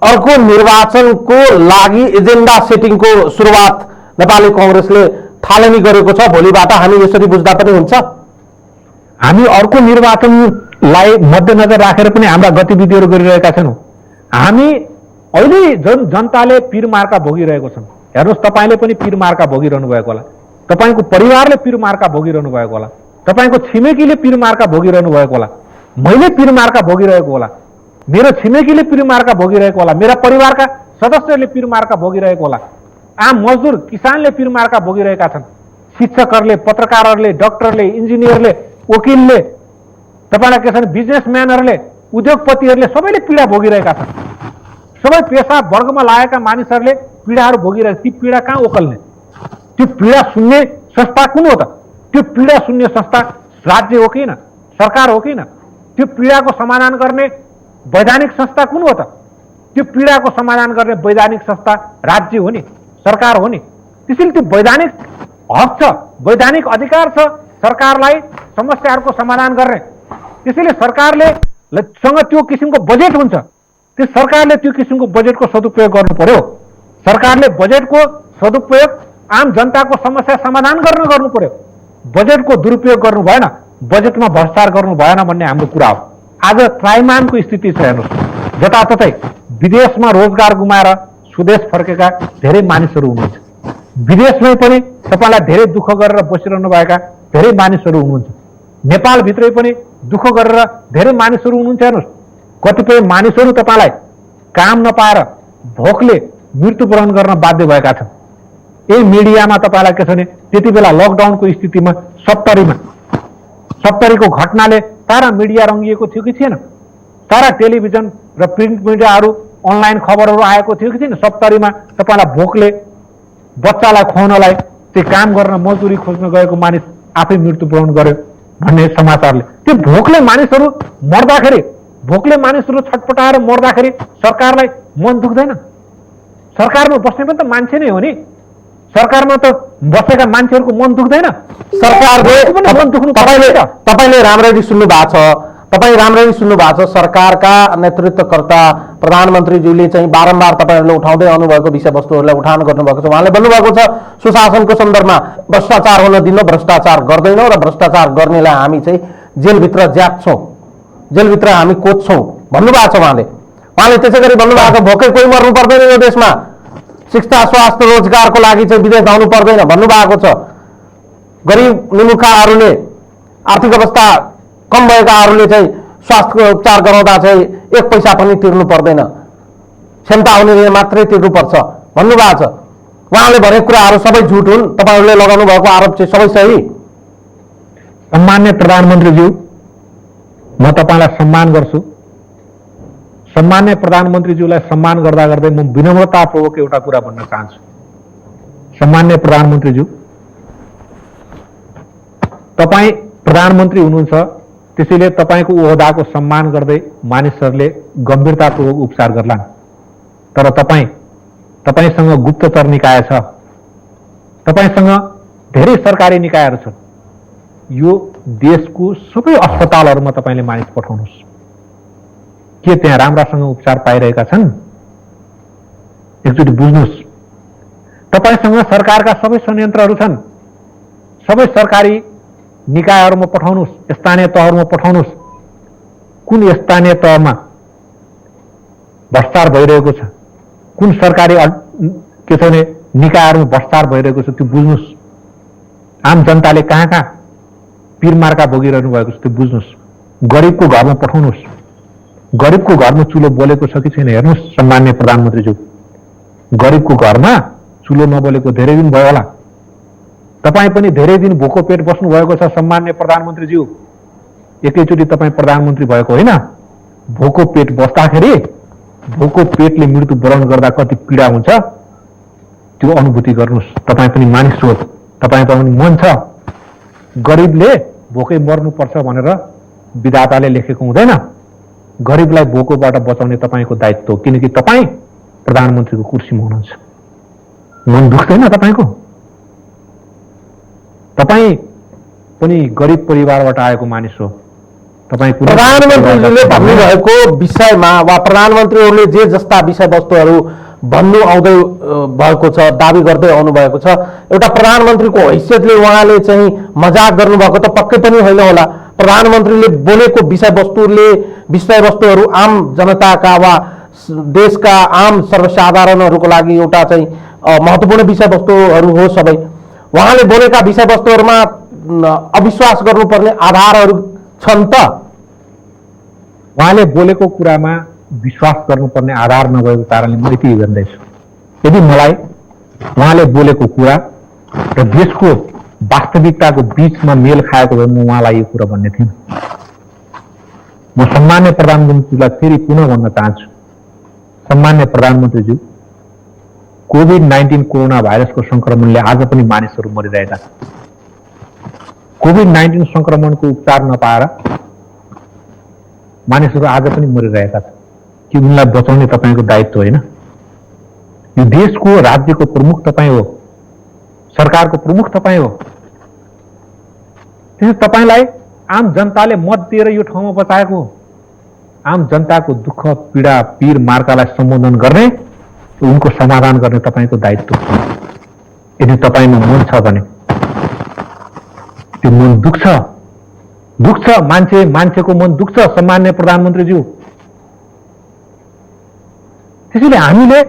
अर्को निर्वाचनको लागि एजेन्डा सेटिङको सुरुवात नेपाली कांग्रेसले थालनी गरेको छ। भोलिबाट हामी यसरी बुझ्दा पनि हुन्छ? हामी अर्को निर्वाचनलाई मध्यनजर राखेर पनि हाम्रा गतिविधिहरू गरिरहेका छैनौँ। हामी अहिले जुन जनताले पीर मार्का भोगिरहेको छन्, हेर्नुहोस्, तपाईँले पनि पीर मार्का भोगिरहनु भएको होला, तपाईँको परिवारले पीर मार्का भोगिरहनु भएको होला, तपाईँको छिमेकीले पीर मार्का भोगिरहनु भएको होला, मैले पीर मार्का भोगिरहेको होला, मेरो छिमेकीले पीर मार्का भोगिरहेको होला, मेरा परिवारका सदस्यहरूले पीर मार्का भोगिरहेको होला, आम मजदुर किसानले पीर मार्का भोगिरहेका छन्, शिक्षकहरूले, पत्रकारहरूले, डाक्टरले, इन्जिनियरले, वकिलले, तपाईँलाई के छन्, बिजनेसम्यानहरूले, उद्योगपतिहरूले सबैले पीडा भोगिरहेका छन्। सबै पेसा वर्गमा लागेका मानिसहरूले पीडाहरू भोगिरहेका। ती पीडा कहाँ ओकल्ने? त्यो पीडा सुन्ने संस्था कुन हो त? त्यो पीडा सुन्ने संस्था राज्य हो कि न, सरकार हो कि न? त्यो पीडाको समाधान गर्ने वैधानिक संस्था कुन हो त? त्यो पीडाको समाधान गर्ने वैधानिक संस्था राज्य हो नि, सरकार हो नि। त्यसैले त्यो वैधानिक हक छ, वैधानिक अधिकार छ सरकारलाई समस्याहरूको समाधान गर्ने। त्यसैले सरकारले सँग त्यो किसिमको बजेट हुन्छ, त्यो सरकारले त्यो किसिमको बजेटको सदुपयोग गर्नु पर्यो। सरकारले बजेटको सदुपयोग आम जनताको समस्या समाधान गर्नु पर्यो। बजेटको दुरुपयोग गर्नु भएन, बजेटमा भ्रष्टाचार गर्नु भएन भन्ने हाम्रो कुरा हो। आज त्राइमानको स्थिति छ हेर्नुहोस्, जताततै विदेशमा रोजगार गुमाएर स्वदेश फर्केका धेरै मानिसहरू हुनुहुन्छ। विदेशमै पनि तपाईँलाई धेरै दुःख गरेर बसिरहनु भएका धेरै मानिसहरू हुनुहुन्छ। नेपालभित्रै पनि दुःख गरेर धेरै मानिसहरू हुनुहुन्छ। हेर्नुहोस्, कतिपय मानिसहरू तपाईँलाई काम नपाएर भोकले मृत्युवरण गर्न बाध्य भएका छन्। यही मिडियामा तपाईँलाई के छ भने त्यति बेला लकडाउनको स्थितिमा 70को घटनाले सारा मिडिया रङ्गिएको थियो कि थिएन? सारा टेलिभिजन र प्रिन्ट मिडियाहरू अनलाइन खबरहरू आएको थियो कि थिएन? 70मा तपाईँलाई भोकले बच्चालाई खुवाउनलाई त्यो काम गर्न मजदुरी खोज्न गएको मानिस आफै मृत्युवरण गर्यो भन्ने समाचारले, त्यो भोकले मानिसहरू मर्दाखेरि, भोकले मानिसहरू छटपटाएर मर्दाखेरि सरकारलाई मन दुख्दैन? सरकारमा बस्ने पनि त मान्छे नै हो नि, सरकारमा त बसेका मान्छेहरूको मन दुख्दैन? तपाईँले राम्ररी सुन्नु भएको छ, तपाईँ राम्ररी सुन्नु भएको छ। सरकारका नेतृत्वकर्ता प्रधानमन्त्रीज्यूले चाहिँ बारम्बार तपाईँहरूले उठाउँदै आउनुभएको विषयवस्तुहरूलाई उठान गर्नुभएको छ। उहाँले भन्नुभएको छ सुशासनको सन्दर्भमा भ्रष्टाचार हुन दिन्न, भ्रष्टाचार गर्दैनौँ र भ्रष्टाचार गर्नेलाई हामी चाहिँ जेलभित्र ज्याप्छौँ, जेलभित्र हामी कोच्छौँ भन्नुभएको छ उहाँले। त्यसै गरी भन्नुभएको छ भोकै कोही मर्नु पर्दैन यो देशमा, शिक्षा स्वास्थ्य रोजगारको लागि चाहिँ विदेश जानु पर्दैन भन्नुभएको छ। गरिब निमुखाहरूले, आर्थिक अवस्था कम भएकाहरूले चाहिँ स्वास्थ्यको उपचार गराउँदा चाहिँ 1 पैसा पनि तिर्नु पर्दैन, क्षमता हुनेले मात्रै तिर्नुपर्छ भन्नुभएको छ। उहाँले भनेको कुराहरू सबै झुट हुन्, तपाईँहरूले लगाउनु भएको आरोप चाहिँ सबै सही। सम्मान्य प्रधानमन्त्रीज्यू, म तपाईँलाई सम्मान गर्छु। सम्मान्य प्रधानमन्त्रीज्यूलाई सम्मान गर्दा गर्दै म विनम्रतापूर्वक एउटा कुरा भन्न चाहन्छु। सम्मान्य प्रधानमन्त्रीज्यू, तपाईँ प्रधानमन्त्री हुनुहुन्छ, त्यसैले तपाईँको ओहदाको सम्मान गर्दै मानिसहरूले गम्भीरतापूर्वक उपचार गर्लान्। तर तपाईँसँग गुप्तचर निकाय छ, तपाईँसँग धेरै सरकारी निकायहरू छन्। यो देशको सबै अस्पतालहरूमा तपाईँले मानिस पठाउनुहोस्, के त्यहाँ राम्रासँग उपचार पाइरहेका छन्? एकचोटि बुझ्नुहोस्। तपाईँसँग सरकारका सबै संयन्त्रहरू छन्, सबै सरकारी निकायहरूमा पठाउनुहोस्, स्थानीय तहहरूमा पठाउनुहोस्। कुन स्थानीय तहमा भ्रष्टाचार भइरहेको छ, कुन सरकारी के छ भने निकायहरूमा भ्रष्टाचार भइरहेको छ त्यो बुझ्नुहोस्। आम जनताले कहाँ कहाँ पिरमार्का भोगिरहनु भएको छ त्यो बुझ्नुहोस्। गरिबको घरमा पठाउनुहोस्। गरिबको घरमा चुलो बोलेको छ कि छैन हेर्नुहोस्। सम्मान्य प्रधानमन्त्रीज्यू, गरिबको घरमा चुलो नबोलेको धेरै दिन भयो होला। तपाईँ पनि धेरै दिन भोको पेट बस्नु भएको छ। सम्मान्य प्रधानमन्त्रीज्यू, एकैचोटि तपाईँ प्रधानमन्त्री भएको होइन, भोको पेट बस्दाखेरि, भोको पेटले मृत्युवरण गर्दा कति पीडा हुन्छ त्यो अनुभूति गर्नुहोस्। तपाईँ पनि मानिस हो, तपाईँको पनि मन छ। गरिबले भोकै मर्नुपर्छ भनेर विधाताले लेखेको हुँदैन। गरिबलाई भोकोबाट बचाउने तपाईँको दायित्व हो, किनकि तपाईँ प्रधानमन्त्रीको कुर्सीमा हुनुहुन्छ। मन दुख्दैन तपाईँको? तपाईँ पनि गरिब परिवारबाट आएको मानिस हो। तपाईँ प्रधानमन्त्रीले भन्नुभएको विषयमा वा प्रधानमन्त्रीहरूले जे जस्ता विषयवस्तुहरू भन्नु आउँदै भएको छ, दाबी गर्दै आउनु भएको छ, एउटा प्रधानमन्त्रीको हैसियतले उहाँले चाहिँ मजाक गर्नुभएको त पक्कै पनि होइन होला। प्रधानमन्त्रीले बोलेको विषयवस्तुहरू आम जनताका वा देशका आम सर्वसाधारणहरूको लागि एउटा चाहिँ महत्त्वपूर्ण विषयवस्तुहरू हो सबै। उहाँले बोलेका विषयवस्तुहरूमा अविश्वास गर्नुपर्ने आधारहरू छन् त? उहाँले बोलेको कुरामा विश्वास गर्नुपर्ने आधार नभएको कारणले म यति भन्दैछु, यदि मलाई उहाँले बोलेको कुरा र देशको वास्तविकताको बीचमा मेल खाएको भए म उहाँलाई यो कुरा भन्ने थिएन। म सम्मान्य प्रधानमन्त्रीलाई फेरि पुनः भन्न चाहन्छु, सम्मान्य प्रधानमन्त्रीज्यू, कोभिड-19 कोरोना भाइरसको संक्रमणले आज पनि मानिसहरू मरिरहेका छन्। कोभिड-19 संक्रमणको उपचार नपाएर मानिसहरू आज पनि मरिरहेका छन् कि उनलाई बचाउने तपाईँको दायित्व होइन? यो देशको राज्यको प्रमुख तपाईँ हो, सरकारको प्रमुख तपाईँ हो। त्यसै तपाईलाई आम जनताले मत दिएर यो ठाउँमा बचाएको हो। आम जनताको दुःख पीडा पीर मार्कालाई सम्बोधन गर्ने, उनको समाधान गर्ने तपाईको दायित्व। यदि तपाईमा मन छ भने त्यो मन दुख्छ, मान्छेको मन दुख्छ सम्माननीय प्रधानमन्त्रीज्यू। त्यसैले हामीले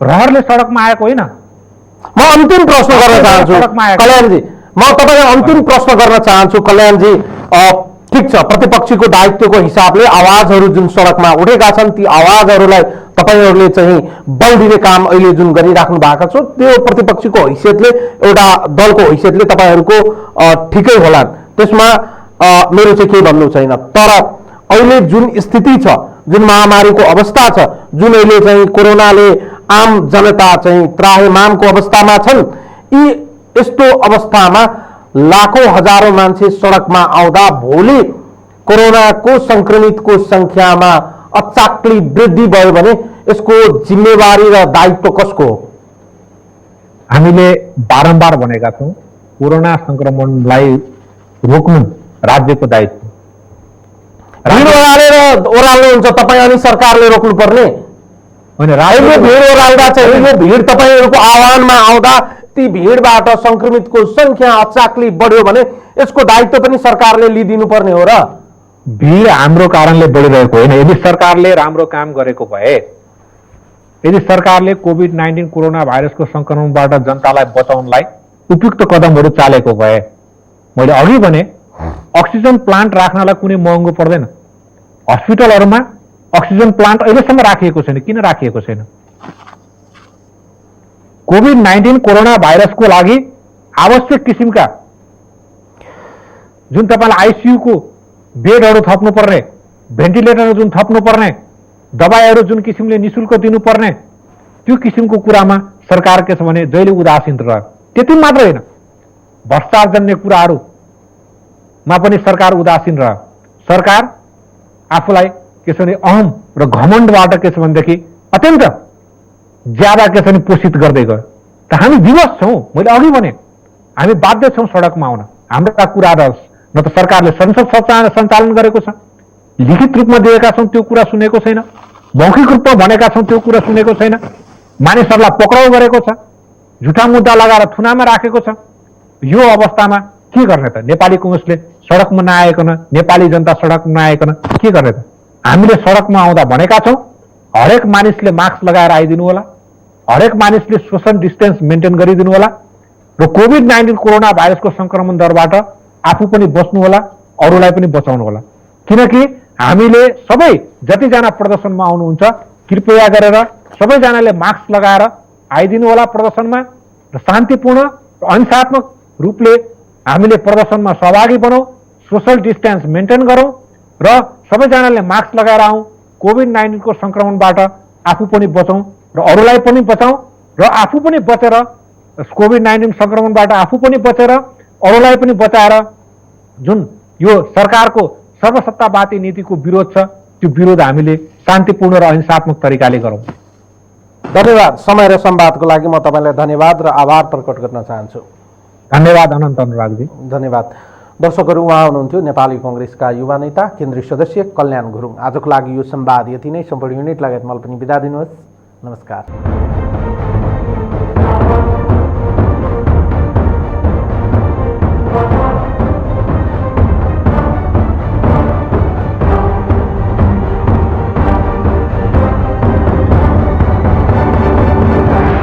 रहरले सडकमा आएको होइन। म अन्तिम प्रश्न गर्न चाहन्छु कल्याणजी, म तपाईलाई अन्तिम प्रश्न गर्न चाहन्छु कल्याणजी। ठिक छ, प्रतिपक्षीको दायित्वको हिसाबले आवाजहरू जुन सडकमा उठेका छन् ती आवाजहरूलाई तपाईहरूले चाहिँ बल दिने काम अहिले जुन गरिराख्नु भएको छ त्यो प्रतिपक्षीको हैसियतले, एउटा दलको हैसियतले तपाईँहरूको ठिकै होला। त्यसमा मेरो चाहिँ केही भन्नु छैन। तर अहिले जुन स्थिति छ, जुन महामारीको अवस्था छ, जुन अहिले चाहिँ कोरोनाले आम जनता चाहिँ त्राहिमामको अवस्थामा छन्, यी यस्तो अवस्थामा लाखौं हजारौं मान्छे सडकमा आउँदा भोलि कोरोनाको संक्रमितको संख्यामा अचाक्ली वृद्धि भयो भने यसको जिम्मेवारी र दायित्व कसको हो? हामीले बारम्बार भनेका छौं कोरोना संक्रमणलाई रोक्नु राज्यको दायित्व। भीड ओह्राल्नुहुन्छ तपाईँ अनि सरकारले रोक्नु पर्ने होइन। यो भीड ओह्राल्दा चाहिँ यो भीड तपाईँहरूको आह्वानमा आउँदा ती भीडबाट संक्रमितको संख्या अचाक्ली बढ्यो भने यसको दायित्व पनि सरकारले लिइदिनु पर्ने हो र? भीड हाम्रो कारणले बढिरहेको होइन। यदि सरकारले राम्रो काम गरेको भए, यदि सरकारले कोभिड-19 कोरोना भाइरसको संक्रमणबाट जनतालाई बचाउनलाई उपयुक्त कदमहरू चालेको भए, मैले अघि भने अक्सिजन प्लान्ट राख्नलाई कुनै महँगो पर्दैन। हस्पिटलहरूमा अक्सिजन प्लान्ट अहिलेसम्म राखिएको छैन। किन राखिएको छैन? कोभिड-19 कोरोना भाइरसको लागि आवश्यक किसिमका जुन तपाईलाई आइसियुको बेडहरू थप्नुपर्ने, भेन्टिलेटरहरू जुन थप्नुपर्ने, दबाईहरू जुन किसिमले निशुल्क दिनुपर्ने, त्यो किसिमको कुरामा सरकार के छ भने जहिले उदासीन रह्यो। त्यति मात्र होइन, भ्रष्टाचारजन्य कुराहरूमा पनि सरकार उदासीन रह्यो। सरकार आफूलाई के छ भने अहम र घमण्डबाट के छ भनेदेखि अत्यन्त ज्यादा के छ भने पोषित गर्दै गयो। त हामी विवश छौँ। मैले अघि भने हामी बाध्य छौँ सडकमा आउन। हाम्रा कुराहरू न त सरकारले संसद सञ्चालन गरेको छ, लिखित रूपमा दिएका छौँ त्यो कुरा सुनेको छैन, मौखिक रूपमा भनेका छौँ त्यो कुरा सुनेको छैन, मानिसहरूलाई पक्राउ गरेको छ, झुटा मुद्दा लगाएर थुनामा राखेको छ। यो अवस्थामा के गर्ने त? नेपाली कांग्रेसले सडकमा नआएकन, नेपाली जनता सडकमा नआएकन के गर्ने त? हामीले सडकमा आउँदा भनेका छौँ हरेक मानिसले मास्क लगाएर आइदिनु होला, हरेक मानिसले सोशल डिस्टेन्स मेन्टेन गरिदिनु होला र कोभिड-19 कोरोना भाइरसको संक्रमण दरबाट आफू पनि बच्नु होला, अरूलाई पनि बचाउनु होला। किनकि हामीले सबै जतिजना प्रदर्शनमा आउनुहुन्छ कृपया गरेर सबैजनाले मास्क लगाएर आइदिनु होला प्रदर्शनमा र शान्तिपूर्ण अहिंसात्मक रूपले हामीले प्रदर्शनमा सहभागी बनौं, सोशल डिस्टेन्स मेन्टेन गरौं र सबैजनाले मास्क लगाएर आउँ। कोभिड-19 को संक्रमणबाट आफू पनि बचौं र अरूलाई पनि बचाउँ र आफू पनि बचेर कोभिड-19 संक्रमणबाट आफू पनि बचेर अरूलाई पनि बचाएर जुन यो सरकारको सर्वसत्तावादी नीतिको विरोध छ त्यो विरोध हामीले शान्तिपूर्ण र अहिंसात्मक तरिकाले गरौँ। धन्यवाद। समय र संवादको लागि म तपाईलाई धन्यवाद र आभार प्रकट गर्न चाहन्छु। धन्यवाद अनन्त अनुरागजी। धन्यवाद। दर्शकहरू, उहाँ हुनुहुन्थ्यो नेपाली कांग्रेसका युवा नेता केन्द्रीय सदस्य कल्याण गुरुङ। आजको लागि यो संवाद यति नै। सम्पूर्ण युनिट लगायत मलाई पनि बिदा दिनुहोस्। नमस्कार।